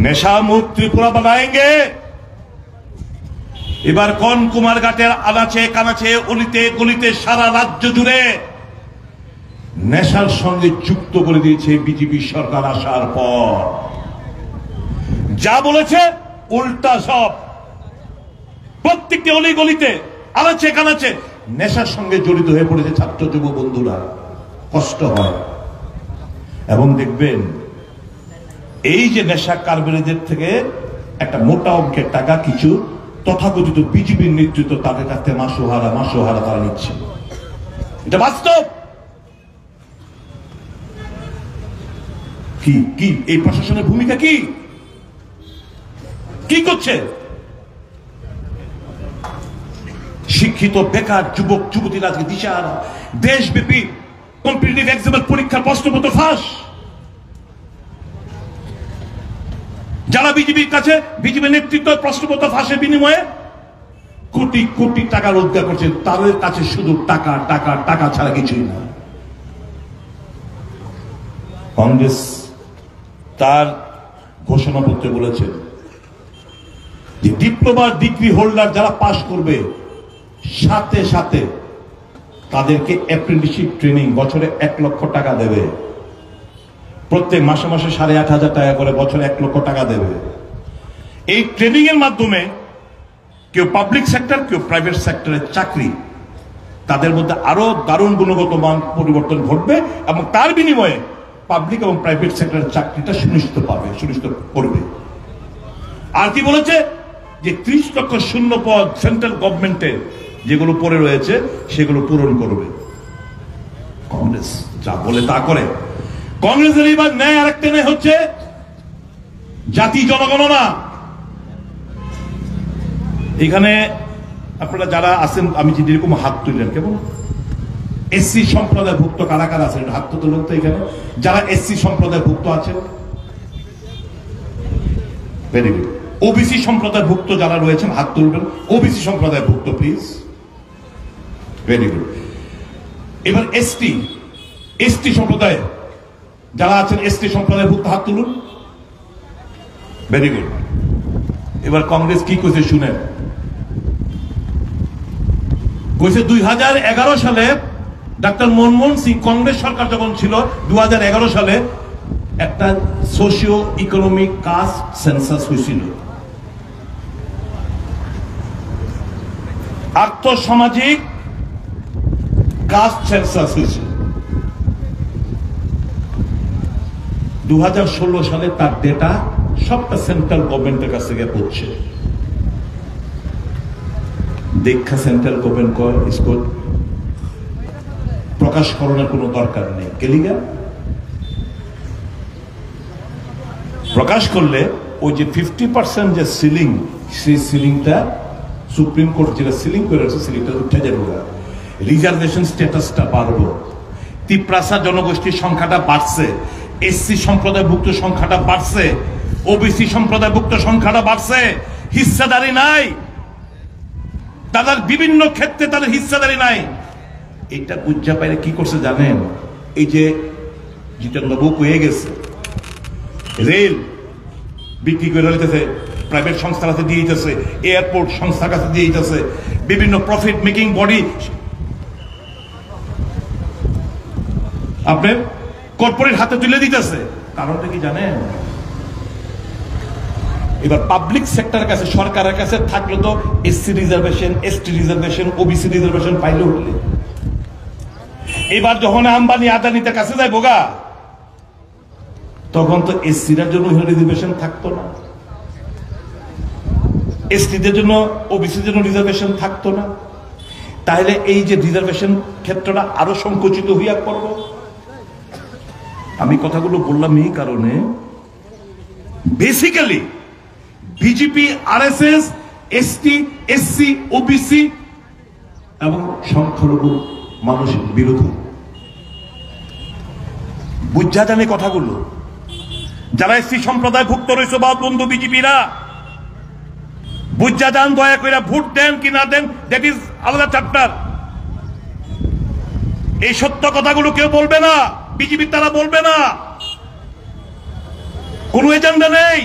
নেশা মুক্ত ত্রিপুরা বানাएंगे। এবার কোন কুমারঘাটের আনাচে কানাচে অলিতে গলিতে সারা রাজ্য জুড়ে নেশার সঙ্গে যুক্ত করে দিয়েছে বিজেপি সরকার আসার পর। যা বলেছে উল্টা সব, প্রত্যেকটি অলি গলিতে আনাচে কানাচে নেশার সঙ্গে জড়িত হয়ে পড়েছে ছাত্র যুব বন্ধুরা, কষ্ট হয়। এবং দেখবেন এই যে নেশা কারবারিদের থেকে একটা মোটা অঙ্কের টাকা কিছু তথাকথিত বিজেপির নেতৃত্ব তাদের কাছে মাসোহারা তারা নিচ্ছে, এটা বাস্তব। কি কি এই প্রশাসনের ভূমিকা কি, কি করছে? শিক্ষিত বেকার যুবক যুবতীরা আজকে দিশাহারা, দেশব্যাপী কম্পিটিটিভ এক্সামের পরীক্ষার প্রশ্নপত্র ফাঁস। যারা বিজেপির কাছে, বিজেপি নেতৃত্ব প্রশ্নপত্র ফাঁসের বিনিময়ে কোটি কোটি টাকা রোজগার করছে, তাদের কাছে শুধু টাকা টাকা টাকা ছাড়া কিছুই না। কংগ্রেস তার ঘোষণাপত্রে বলেছে যে ডিপ্লোমার ডিগ্রি হোল্ডার যারা পাশ করবে সাথে সাথে তাদেরকে অ্যাপ্রেন্টিসশিপ ট্রেনিং বছরে 1 লক্ষ টাকা দেবে, প্রত্যেক মাসে মাসে 8,500 টাকা করে বছরে 1 লক্ষ টাকা দেবে। এই ট্রেনিং এর মাধ্যমে কেউ পাবলিক সেক্টর, কেউ প্রাইভেট সেক্টরের চাকরি, তাদের মধ্যে আরো দারুণ গুণগত মান পরিবর্তন ঘটবে এবং তার বিনিময়ে পাবলিক এবং প্রাইভেট সেক্টরের চাকরিটা সুনিশ্চিত করবে। আর কি বলেছে যে 30 লক্ষ শূন্য পদ সেন্ট্রাল গভর্নমেন্টের যেগুলো পড়ে রয়েছে সেগুলো পূরণ করবে। কংগ্রেস যা বলে তা করে। কংগ্রেসের এবার ন্যায় আরেকটা ন্যায় হচ্ছে জাতি জনগণনা। এখানে আপনারা যারা আছেন, আমি যেরকম হাত তুললেন, কেমন এসসি সম্প্রদায় ভুক্ত কারা কারা আছেন হাত তো তুলুন তো। এখানে যারা এসসি সম্প্রদায় ভুক্ত আছেন, ভেরি গুড। ওবিসি সম্প্রদায় ভুক্ত যারা রয়েছেন হাত তুলবেন। ওবিসি সম্প্রদায় ভুক্ত প্লিজ, ভেরি গুড। এবার এসটি সম্প্রদায় যারা আছেন, এসটি সম্প্রদায় ভুক্ত হাত তুলুন, ভেরি গুড। এবার কংগ্রেস কি কইছে শুনেন। কইছে 2011 সালে ডাক্তার মনমোহন সিং কংগ্রেস সরকার যখন ছিল 2011 সালে একটা সোশিও ইকোনমিক কাস্ট সেন্সাস হয়েছিল, আর্থসামাজিক কাস্ট সেন্সাস হয়েছিল। 2016 সালে তার ডেটা সবটা সেন্ট্রাল গভর্নমেন্টের কাছ থেকে পড়ছে। দেখা সেন্ট্রাল গভর্নমেন্ট স্কুল প্রকাশ করানোর কোনো দরকার নেই। কেলিগা প্রকাশ করলে ওই যে 50% যে সিলিং, সেই সিলিংটা সুপ্রিম কোর্ট যেটা সিলিং করে আছে সিলিংটা উঠে যাবে, রিজার্ভেশন স্ট্যাটাসটা বাড়বে, তিপ্রাসা জনগোষ্ঠীর সংখ্যাটা বাড়ছে, এসসি সম্প্রদায়ভুক্ত সংখ্যাটা বাড়ছে, ওবিসি সম্প্রদায়ভুক্ত সংখ্যাটা বাড়ছে। হিস্সাদারি নাই, তাদের বিভিন্ন ক্ষেত্রে তাদের হিস্সাদারি নাই। এটা বুঝা পাইলে কি করছে জানেন? এই যে জিতেন্দ্রবাবু হয়ে গেছে, রেল বিক্রি করে দিতেছে, প্রাইভেট সংস্থার কাছে দিয়ে দিতেছে, এয়ারপোর্ট সংস্থার কাছে দিয়ে দিতেছে, বিভিন্ন প্রফিট মেকিং বডি আপনার কর্পোরেট হাতে তুলে দিতেছে। কারণটা কি জানেন? এবার পাবলিক সেক্টরের কাছে, সরকারের কাছে থাকলে তো SC reservation, ST reservation, OBC reservation পাইলে হলে, এবার যখন আম্বানি আদানিতে কাছে যায় বোগা, তখন তো এসসির জন্য রিজার্ভেশন থাকতো না, এসটিদের জন্য ওবিসির জন্য রিজার্ভেশন থাকতো না। তাহলে এই যে রিজার্ভেশন ক্ষেত্রটা আরো সংকুচিত হইয়া পড়ব। আমি কথাগুলো বললাম এই কারণে, basically BJP, RSS, ST, SC, OBC এবং সংখ্যালঘু মানুষের বিরোধী। বুঝা জানে কথাগুলো। যারা এসসি সম্প্রদায় ভুক্ত রয়েছে বা বন্ধু বিজেপিরা, বুঝা যান, দয়া করে ভোট দেন কি না দেন, দ্যাট ইজ আলাদা চ্যাপ্টার। এই সত্য কথাগুলো কেউ বলবে না, বিজেপি তারা বলবে না, কোন এজেন্ডা নেই।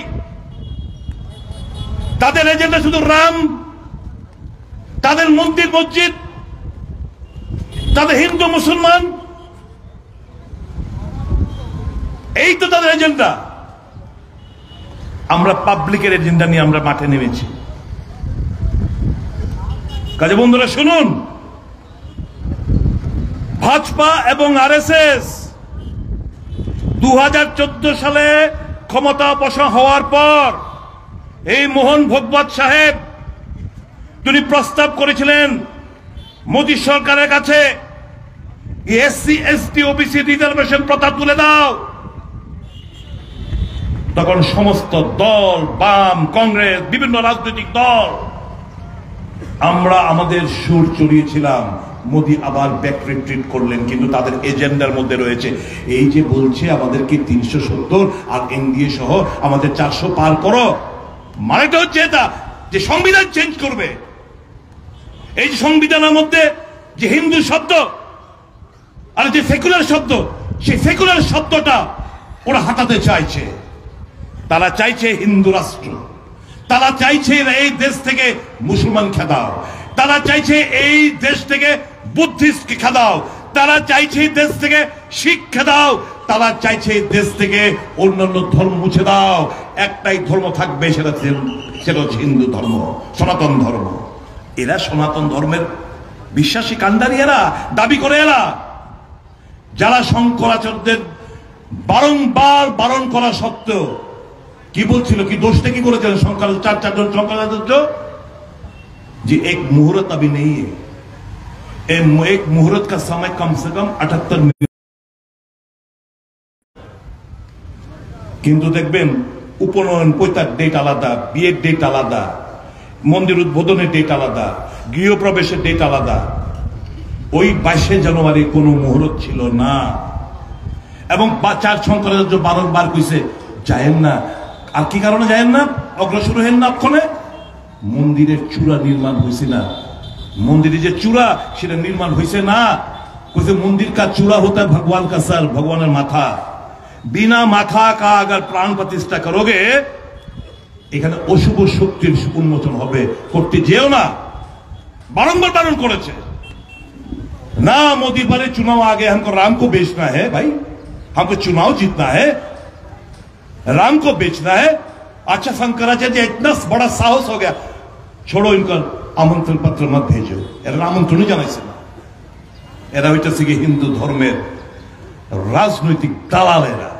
তাদের এজেন্ডা শুধু রাম, তাদের মন্দির মসজিদ, তাদের হিন্দু মুসলমান, এই তো তাদের এজেন্ডা। আমরা পাবলিকের এজেন্ডা নিয়ে আমরা মাঠে নেমেছি। কাজে বন্ধুরা শুনুন, ভাজপা এবং আরএসএস 2014 সালে ক্ষমতা অপসারণ হওয়ার পর এই মোহন ভাগবত সাহেব তিনি প্রস্তাব করেছিলেন মোদী সরকারের কাছে, এসসি, এসটি, ওবিসি রিজার্ভেশন প্রথা তুলে দাও। তখন সমস্ত দল, বাম, কংগ্রেস, বিভিন্ন রাজনৈতিক দল আমরা আমাদের সুর চড়িয়েছিলাম। মোদী আবার ব্যাক রিট্রিট করলেন, কিন্তু তাদের এজেন্ডার মধ্যে রয়েছে এই যে বলছে আমাদেরকে 370 আর এনডিএ সহ আমাদের 400 পার করো। মানেটা হচ্ছে এটা যে সংবিধান চেঞ্জ করবে। এই যে সংবিধানের মধ্যে যে হিন্দু শব্দ আর যে সেকুলার শব্দ, সেই সেকুলার শব্দটা ওরা হাঁটাতে চাইছে। তারা চাইছে হিন্দু রাষ্ট্র, তারা চাইছে এই দেশ থেকে মুসলমান খেদাও, তারা চাইছে এই দেশ থেকে বুদ্ধিস্ট খেদাও, তারা চাইছে দেশ থেকে শিখ খেদাও, তারা চাইছে দেশ থেকে অন্যান্য ধর্ম মুছে দাও। একটাই ধর্ম থাকবে, সেটা হচ্ছে হিন্দু ধর্ম, সনাতন ধর্ম। এরা সনাতন ধর্মের বিশ্বাসী কান্ডারি, এরা দাবি করে। এরা যারা শঙ্করাচার্যের বারংবার বারণ করা সত্ত্বেও কি বলছিল, কি দোষটা কি করেছিলেন সংখ্যালঘু চারজন সংখ্যালঘু, যে এক মুহূর্ত अभी नहीं है, एक मुहूर्त का समय कम से कम 78 मिनट। কিন্তু দেখবেন উপনয়ন পৈতার ডেট আলাদা, বিয়ের ডেট আলাদা, মন্দির উদ্বোধনের ডেট আলাদা, গৃহপ্রবেশের ডেট আলাদা। ওই 22 জানুয়ারি কোনো মুহূর্ত ছিল না। এবং চার সংখ্যালঘু বারংবার কইছে যায়েন না। আর কি কারণে যায়েন না, অগ্রসর হেন না? ওখানে মন্দিরের চূড়া নির্মাণ হয়েছে না, মন্দিরের যে চূড়া সেটা নির্মাণ হয়েছে না। কইছে মন্দির কা চূড়া হতা ভগবান কা সর, ভগবানের মাথা। বিনা মাথা কা अगर প্রাণ প্রতিষ্ঠা করোগে, এখানে অশুভ শক্তির উন্মোচন হবে, করতে যেও না। বারংবার বারণ করেছে ना। मोदी बोले चुनाव आ गए, हमको राम को बेचना है भाई, हमको चुनाव जीतना है, राम को बेचना है। अच्छा शंकराचार्य इतना बड़ा साहस हो गया, छोड़ो इनका आमंत्रण पत्र मत भेजो। এরা আমন্ত্রণ জানাইছে না। এরা হইতেছে কি হিন্দু ধর্মের রাজনৈতিক দালালেরা,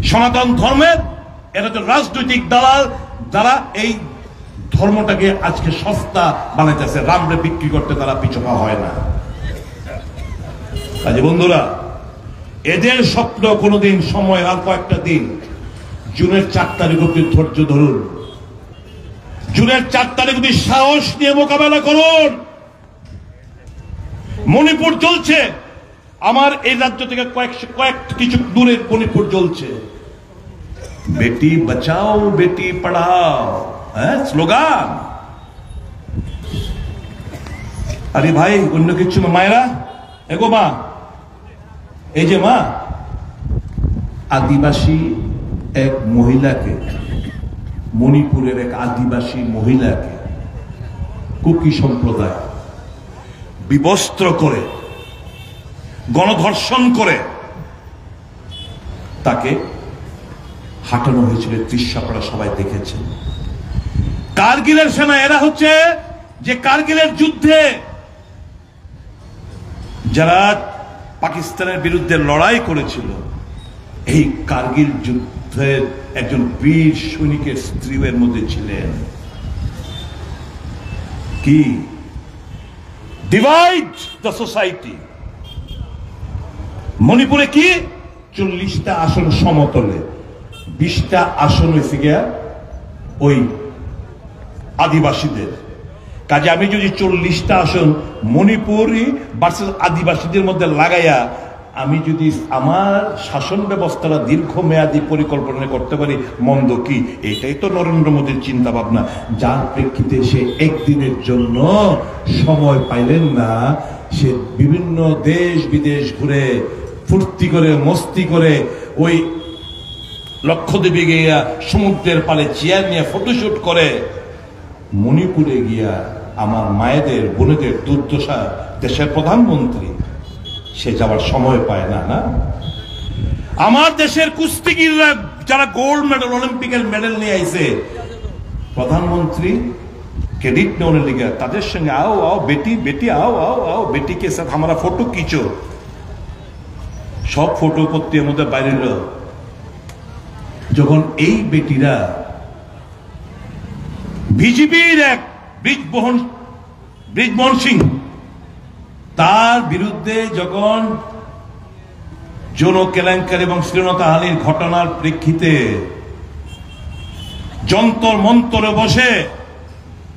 সনাতন ধর্মের এরা তো রাজনৈতিক দালাল, যারা এই ধর্মটাকে আজকে সস্তা বানাইতেছে, রামরে বিক্রি করতে তারা পিছপা হয় না। কাজে বন্ধুরা, এদের স্বপ্ন কোনোদিন, সময় আর কয়েকটা দিন, জুনের 4 তারিখ অব্দি ধৈর্য ধরুন। জুনের 4 তারিখ অব্দি সাহস নিয়ে মোকাবেলা করুন। মণিপুর জ্বলছে, আমার এই রাজ্য থেকে কিছু দূরের মণিপুর জ্বলছে। বেটি বাঁচাও বেটি পড়াও, হ্যাঁ স্লোগান। আরে ভাই অন্য কিছু না। মায়েরা, এগো মা, এই যে মা, আদিবাসী এক মহিলাকে, মণিপুরের এক আদিবাসী মহিলাকে কুকি সম্প্রদায় বিবস্ত্র করে, গণধর্ষণ করে তাকে হাঁটানো হয়েছিল। দৃশ্যপড়া সবাই দেখেছেন। কারগিলের সেনা এরা হচ্ছে যে কারগিলের যুদ্ধে যারা পাকিস্তানের বিরুদ্ধে লড়াই করেছিল, এই কারগিল যুদ্ধের একজন বীর সৈনিকের স্ত্রী এর মধ্যে ছিলেন। কি ডিভাইড দ্য সোসাইটি। মণিপুরে কি 40টা আসন সমতলে, 20টা আসন হয়েছে গিয়া ওই আদিবাসীদের। কাজে আমি যদি 40টা আসন মণিপুরি ভার্সেস আদিবাসীদের মধ্যে লাগাইয়া আমি যদি আমার শাসন ব্যবস্থাটা দীর্ঘমেয়াদী পরিকল্পনা করতে পারি, মন্দ কি? এটাই তো নরেন্দ্র মোদীর চিন্তা ভাবনা, যার প্রেক্ষিতে সে একদিনের জন্য সময় পাইলেন না। সে বিভিন্ন দেশ বিদেশ ঘুরে ফুর্তি করে মস্তি করে ওই লক্ষদ্বীপে গিয়া সমুদ্রের পালে চেয়ার নিয়ে ফটোশুট করে মণিপুরে গিয়া আমার মায়েদের বোনেদের দুর্দশা, দেশের প্রধানমন্ত্রী সে যাওয়ার সময় পায় না। না, আমার দেশের কুস্তিগিররা যারা গোল্ড মেডেল, অলিম্পিকের মেডেল নিয়ে আইছে, প্রধানমন্ত্রী ক্রেডিট নেওয়ার লিগে তাদের সঙ্গে आओ आओ बेटी बेटी आओ आओ आओ बेटी के साथ हमारा फोटो खींचो। সব ফটো পত্রিকার মধ্যে বাইরে এলো। যখন এই বেটিরা বিজেপির এক ব্রিজমোহন সিং তার বিরুদ্ধে যখন যৌন কেলেঙ্কারি এবং শ্লীলতাহানির ঘটনার প্রেক্ষিতে যন্তর মন্তরে বসে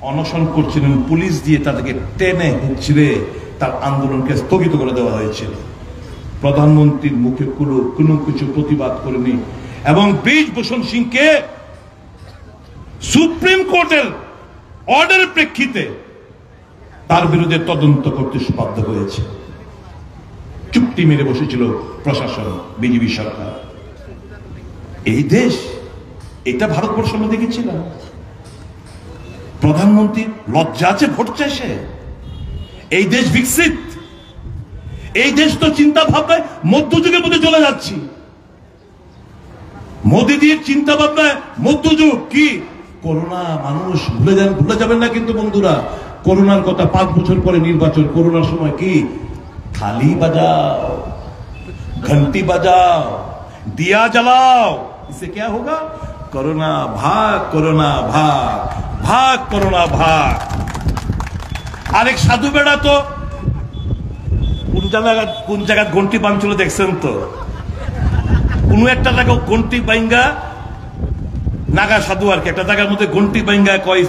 অনশন করছিলেন, পুলিশ দিয়ে তাদেরকে টেনে হিঁচড়ে তার আন্দোলনকে স্থগিত করে দেওয়া হয়েছিল। প্রধানমন্ত্রীর মুখে কোনো কিছু প্রতিবাদ করেনি এবং ব্রিজভূষণ সিংকে সুপ্রিম কোর্টের অর্ডারের প্রেক্ষিতে তার বিরুদ্ধে তদন্ত করতে বাধ্য হয়েছে। চুক্তি মেরে বসেছিল প্রশাসন, বিজেপি সরকার। এই দেশ, এটা ভারতবর্ষ আমরা দেখেছিলাম। প্রধানমন্ত্রী লজ্জা আছে, ভোট চায় সে। এই দেশ বিকশিত, এই দেশ তো চিন্তা ভাবনায় মধ্যযুগের মধ্যে চলে যাচ্ছি। মোদীজির চিন্তা ভাবনায় মধ্যযুগ কি? করোনা মানুষ ভুলে যাবেন না কিন্তু বন্ধুরা, করোনার কথা 5 বছর পরে নির্বাচন, করোনার সময় কি? থালি বাজাও, घंटी बजाओ, दिया जलाओ, इससे क्या होगा? कोरोना भाग, कोरोना भाग, भाग कोरोना भाग। আরেক সাধু বেড়া তো কোন জায়গা ঘন্টি বাঁধছিল দেখছেন তো? কোন একটা জায়গা ঘন্টি বাইঙ্গা, নাগা সাধু আর কি, একটা জায়গার মধ্যে ঘন্টি বাইঙ্গা কয়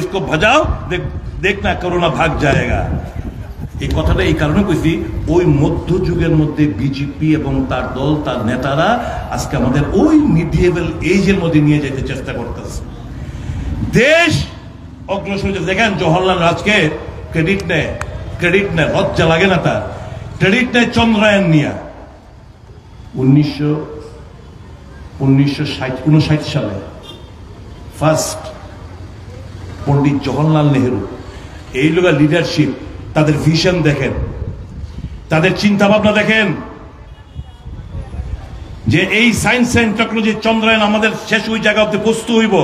इसको बजाओ, দেখ না করোনা ভাগ जाएगा। এই কথাটা এই কারণে কইছি, ওই মধ্যযুগের মধ্যে বিজেপি এবং তার দল, তার নেতারা আজকে আমাদের ওই মিডিয়েবল এজের মধ্যে নিয়ে যেতে চেষ্টা করতেছে। দেশ অগ্রসর হয়েছে। দেখেন জওহরলাল রাজকে ক্রেডিট নেয়, লজ্জা লাগে না তার? ক্রেডিট নেয় চন্দ্রায়ন নিয়ে 1959 সালে ফার্স্ট পন্ডিত জওহরলাল নেহরু। এই লোকের লিডারশিপ, তাদের ভিশন দেখেন, তাদের চিন্তা ভাবনা দেখেন, যে এই সায়েন্স এন্ড টেকনোলজি চন্দ্রায়ন আমাদের শেষ ওই জায়গা অব্দি পৌঁছতে হইব।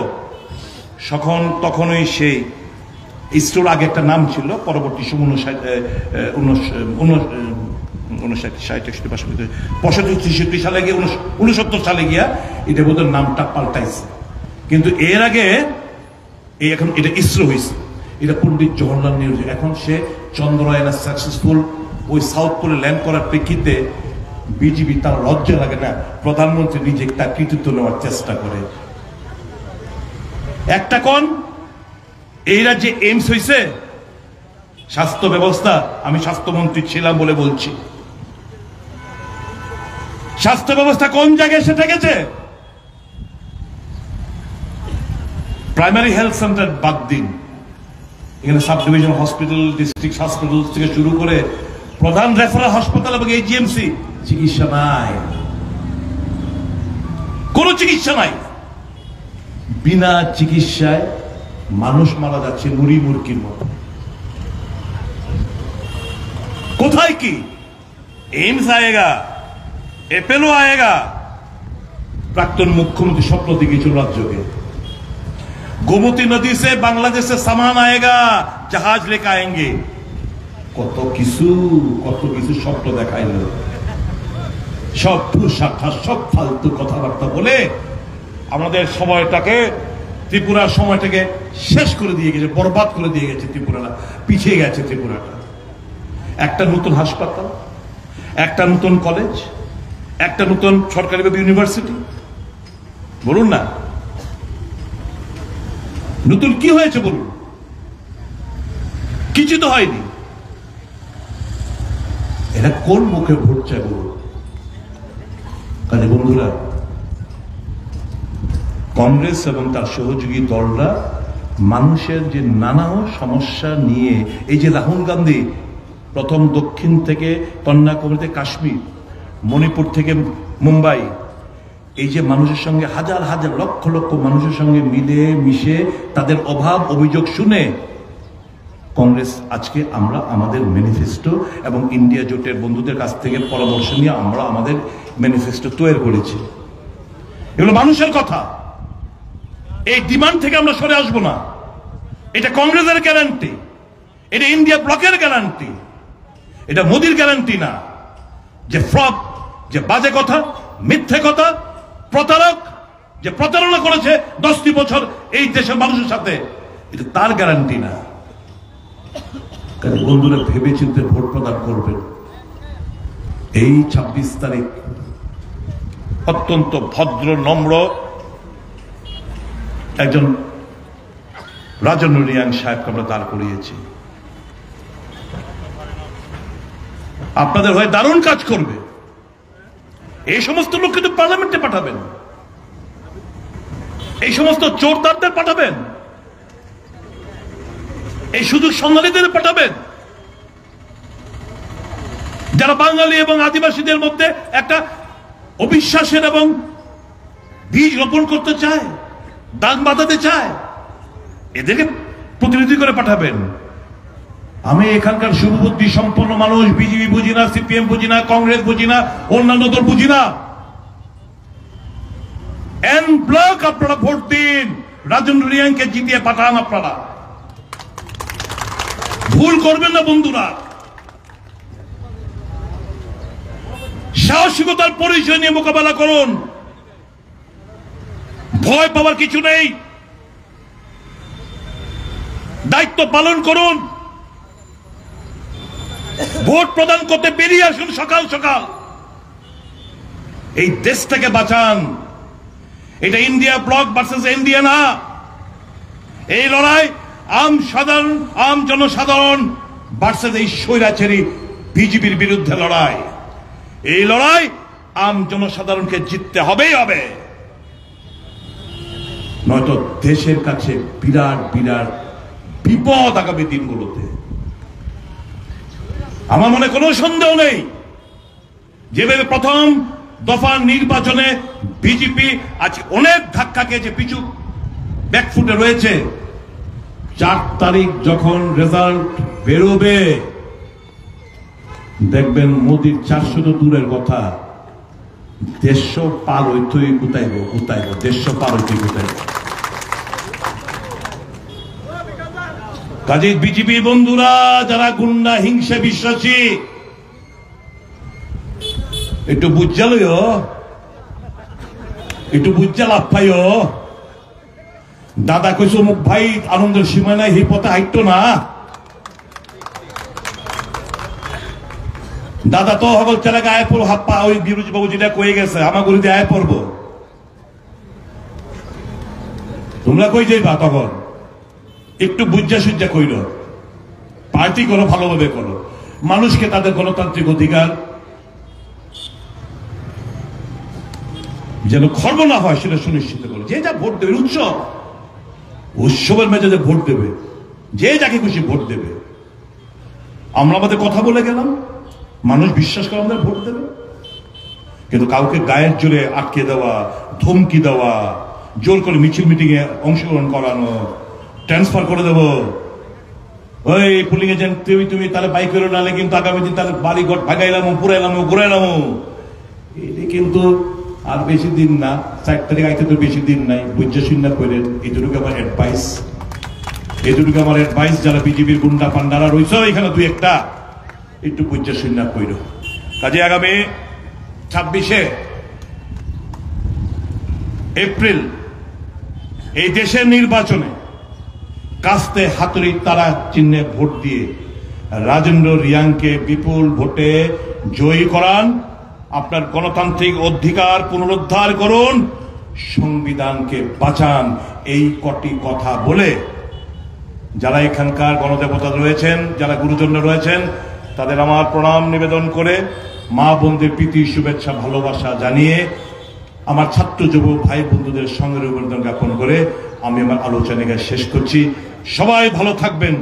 তখনই সেই ইসরোর আগে একটা নাম ছিল, পরবর্তী 65 সালে গিয়ে 69 সালে গিয়া এটা বোধহয় নামটা পাল্টাইছে। কিন্তু এর আগে এখন এটা ইসরো হয়েছে, এটা পন্ডিত জওহরলাল নেহরু। এখন সে চন্দ্রায়ন সাকসেসফুল ওই সাউথ পোলে ল্যান্ড করার প্রেক্ষিতে বিজেপি তার লজ্জা লাগে না, প্রধানমন্ত্রী নিজে তার কৃতিত্ব নেওয়ার চেষ্টা করে। একটা কোন এই রাজ্যে এইমস হয়েছে, স্বাস্থ্য ব্যবস্থা, আমি স্বাস্থ্যমন্ত্রী ছিলাম বলে বলছি, স্বাস্থ্য ব্যবস্থা কোন জায়গায় এসে ঠেকেছে? প্রাইমারি হেলথ সেন্টার বাদ দিন, এখানে sub division hospital, district hospital থেকে শুরু করে প্রধান রেফারেল হাসপাতাল এবং এইচএমসি, চিকিৎসা নাই, কোন চিকিৎসা নাই। বিনা চিকিৎসায় মানুষ মারা যাচ্ছে মুড়ি মুরগির মতো। কোথায় কি এইমস আয়েগা, এপেলো আয়েগা? প্রাক্তন মুখ্যমন্ত্রী স্বপ্ন দেখেছিল রাজ্যকে। गोमती नदी से बांग्लादेश से सामान आएगा, जहाज लेकर आएंगे। কত কিছু স্বপ্ন দেখাইল, সব সাক্ষাৎ, সব ফালতু কথাবার্তা বলে আমাদের সময়টাকে, ত্রিপুরার সময়টাকে শেষ করে দিয়ে গেছে, বরবাদ করে দিয়ে গেছে। ত্রিপুরাটা পিছিয়ে গেছে। ত্রিপুরাটা একটা নতুন হাসপাতাল, একটা নতুন কলেজ, একটা নতুন সরকারি ইউনিভার্সিটি, বলুন না নতুন কি হয়েছে বলুন? কিছু তো হয়নি। এরা কোন মুখে ভোট চায় বলুন? কাজে বন্ধুরা, কংগ্রেস এবং তার সহযোগী দলরা মানুষের যে নানা সমস্যা নিয়ে, এই যে রাহুল গান্ধী প্রথম দক্ষিণ থেকে কন্যাকুমারী থেকে কাশ্মীর, মণিপুর থেকে মুম্বাই, এই যে মানুষের সঙ্গে হাজার হাজার লক্ষ লক্ষ মানুষের সঙ্গে মিলে মিশে তাদের অভাব অভিযোগ শুনে কংগ্রেস আজকে আমরা আমাদের ম্যানিফেস্টো এবং ইন্ডিয়া জোটের বন্ধুদের কাছ থেকে পরামর্শ নিয়ে আমরা আমাদের ম্যানিফেস্টো তৈরি করেছি। এগুলো মানুষের কথা, এই ডিমান্ড থেকে আমরা সরে আসবো না। এটা কংগ্রেসের গ্যারান্টি, এটা ইন্ডিয়া ব্লকের গ্যারান্টি, এটা মোদির গ্যারান্টি না। যে ফ্রড, যে বাজে কথা, মিথ্যে কথা, প্রতারক, যে প্রতারণা করেছে 10টি বছর এই দেশের মানুষের সাথে, এটা তার গ্যারান্টি না। বন্ধুরা, ভেবে চিন্তে ভোট প্রদান করবেন। এই 26 তারিখ অত্যন্ত ভদ্র নম্র একজন রাজন রিয়াং সাহেবকে আমরা দাঁড় করিয়েছি। আপনাদের হয়ে দারুণ কাজ করবে। এই সমস্ত লোক কিন্তু পার্লামেন্টে পাঠাবেন, এই সমস্ত চোরদারদের পাঠাবেন, এই সুযোগ সন্ধানীদের পাঠাবেন, যারা বাঙালি এবং আদিবাসীদের মধ্যে একটা অবিশ্বাসের এবং বীজ রোপণ করতে চায়, দাগ বাঁধাতে চায়, এদেরকে প্রতিনিধি করে পাঠাবেন। আমি এখানকার শুভবুদ্ধি সম্পন্ন মানুষ, বিজেপি বুঝি না, সিপিএম বুঝি না, কংগ্রেস বুঝি না, অন্যান্য দল বুঝি না। এন ব্লক আপনারা ভোট দিন, রাজেন্দ্র রিয়াংকে জিতিয়ে পাঠান। আপনারা ভুল করবেন না বন্ধুরা। সাহসিকতার পরিচয় নিয়ে মোকাবেলা করুন। ভয় পাওয়ার কিছু নেই, দায়িত্ব পালন করুন। ভোট প্রদান করতে বেরিয়ে আসুন সকাল সকাল, এই দেশটাকে বাঁচান। এটা ইন্ডিয়া ব্লক ভার্সেস ইন্ডিয়া না, এই লড়াই আম জনসাধারণ ভার্সেস এই স্বৈরাচারী বিজেপির বিরুদ্ধে লড়াই। এই লড়াই আম জনসাধারণকে জিততে হবেই হবে, নয়তো দেশের কাছে বিরাট বিরাট বিপদ আগামী দিনগুলোতে। আমার মনে কোনো সন্দেহ নেই, যেভাবে প্রথম দফা নির্বাচনে বিজেপি আজ অনেক ধাক্কা খেয়েছে, পিছু ব্যাকফুটে রয়েছে। 4 তারিখ যখন রেজাল্ট বেরোবে দেখবেন মোদির 400 তো দূরের কথা, 150 পার হইতেই গুতাইব 150 পার হইতেই গুতাইব। কাজে বিজেপি বন্ধুরা যারা গুন্ডা হিংসা বিশ্বাসী, একটু বুঝালইও, একটু বুঝা লাভ পাইও। দাদা কইছো মুখ ভাই আনন্দের সীমা নাই, এই পথে হাইটো না। দাদা তো হবল চালাকে আয় পড়বো, হাপ্পা ওই বিরোধী বাবু যেটা কয়ে গেছে আমার গরিতে আয় পড়বো। তোমরা কই যাইবা তখন? একটু বুঝা সুজ্জা কইল, পার্টি করো, ভালোভাবে করো, মানুষকে তাদের গণতান্ত্রিক অধিকার যেন খর্ব না হয় সেটা সুনিশ্চিত করো। যে যা ভোট দেবে, উৎসবের মেজাজে ভোট দেবে, যে যাকে খুশি ভোট দেবে। আমরা আমাদের কথা বলে গেলাম, মানুষ বিশ্বাস করে আমাদের ভোট দেবে। কিন্তু কাউকে গায়ের জোরে আটকে দেওয়া, ধমকি দেওয়া, জোর করে মিছিল মিটিং এ অংশগ্রহণ করানো, ট্রান্সফার করে দেবো, ওই পুলিং এজেন্ট তুমি তাহলে বাইক করে নালে কিন্তু আগামী দিন তাহলে বাড়ি ঘর ভাগাইলাম, পুরাইলাম, ঘুরাইলাম। এটি কিন্তু আর বেশি দিন না, 4 তারিখ আইতে তো বেশি দিন নাই। বুঝা শূন্য করেন, এটুকু আমার অ্যাডভাইস, যারা বিজেপির গুন্ডা পান্ডারা রয়েছে এখানে 2-1টা, একটু বুঝা শূন্য কইর। কাজে আগামী 26শে এপ্রিল এই দেশের নির্বাচনে কাস্তে হাতুড়ি তারা চিহ্নে ভোট দিয়ে রাজেন্দ্র রিয়াংকে বিপুল ভোটে জয়ী করান। আপনার গণতান্ত্রিক অধিকার পুনরুদ্ধার করুন, সংবিধানকে বাঁচান। এই কটি কথা বলে যারা এখানকার গণদেবতা রয়েছেন, যারা গুরুজন রয়েছেন, তাদের আমার প্রণাম নিবেদন করে, মা বোনদের প্রীতি শুভেচ্ছা ভালোবাসা জানিয়ে, আমার ছাত্র যুবক ভাই বন্ধুদের সঙ্গে অভিনন্দন জ্ঞাপন করে আমি আমার আলোচনাকে শেষ করছি। সবাই ভালো থাকবেন।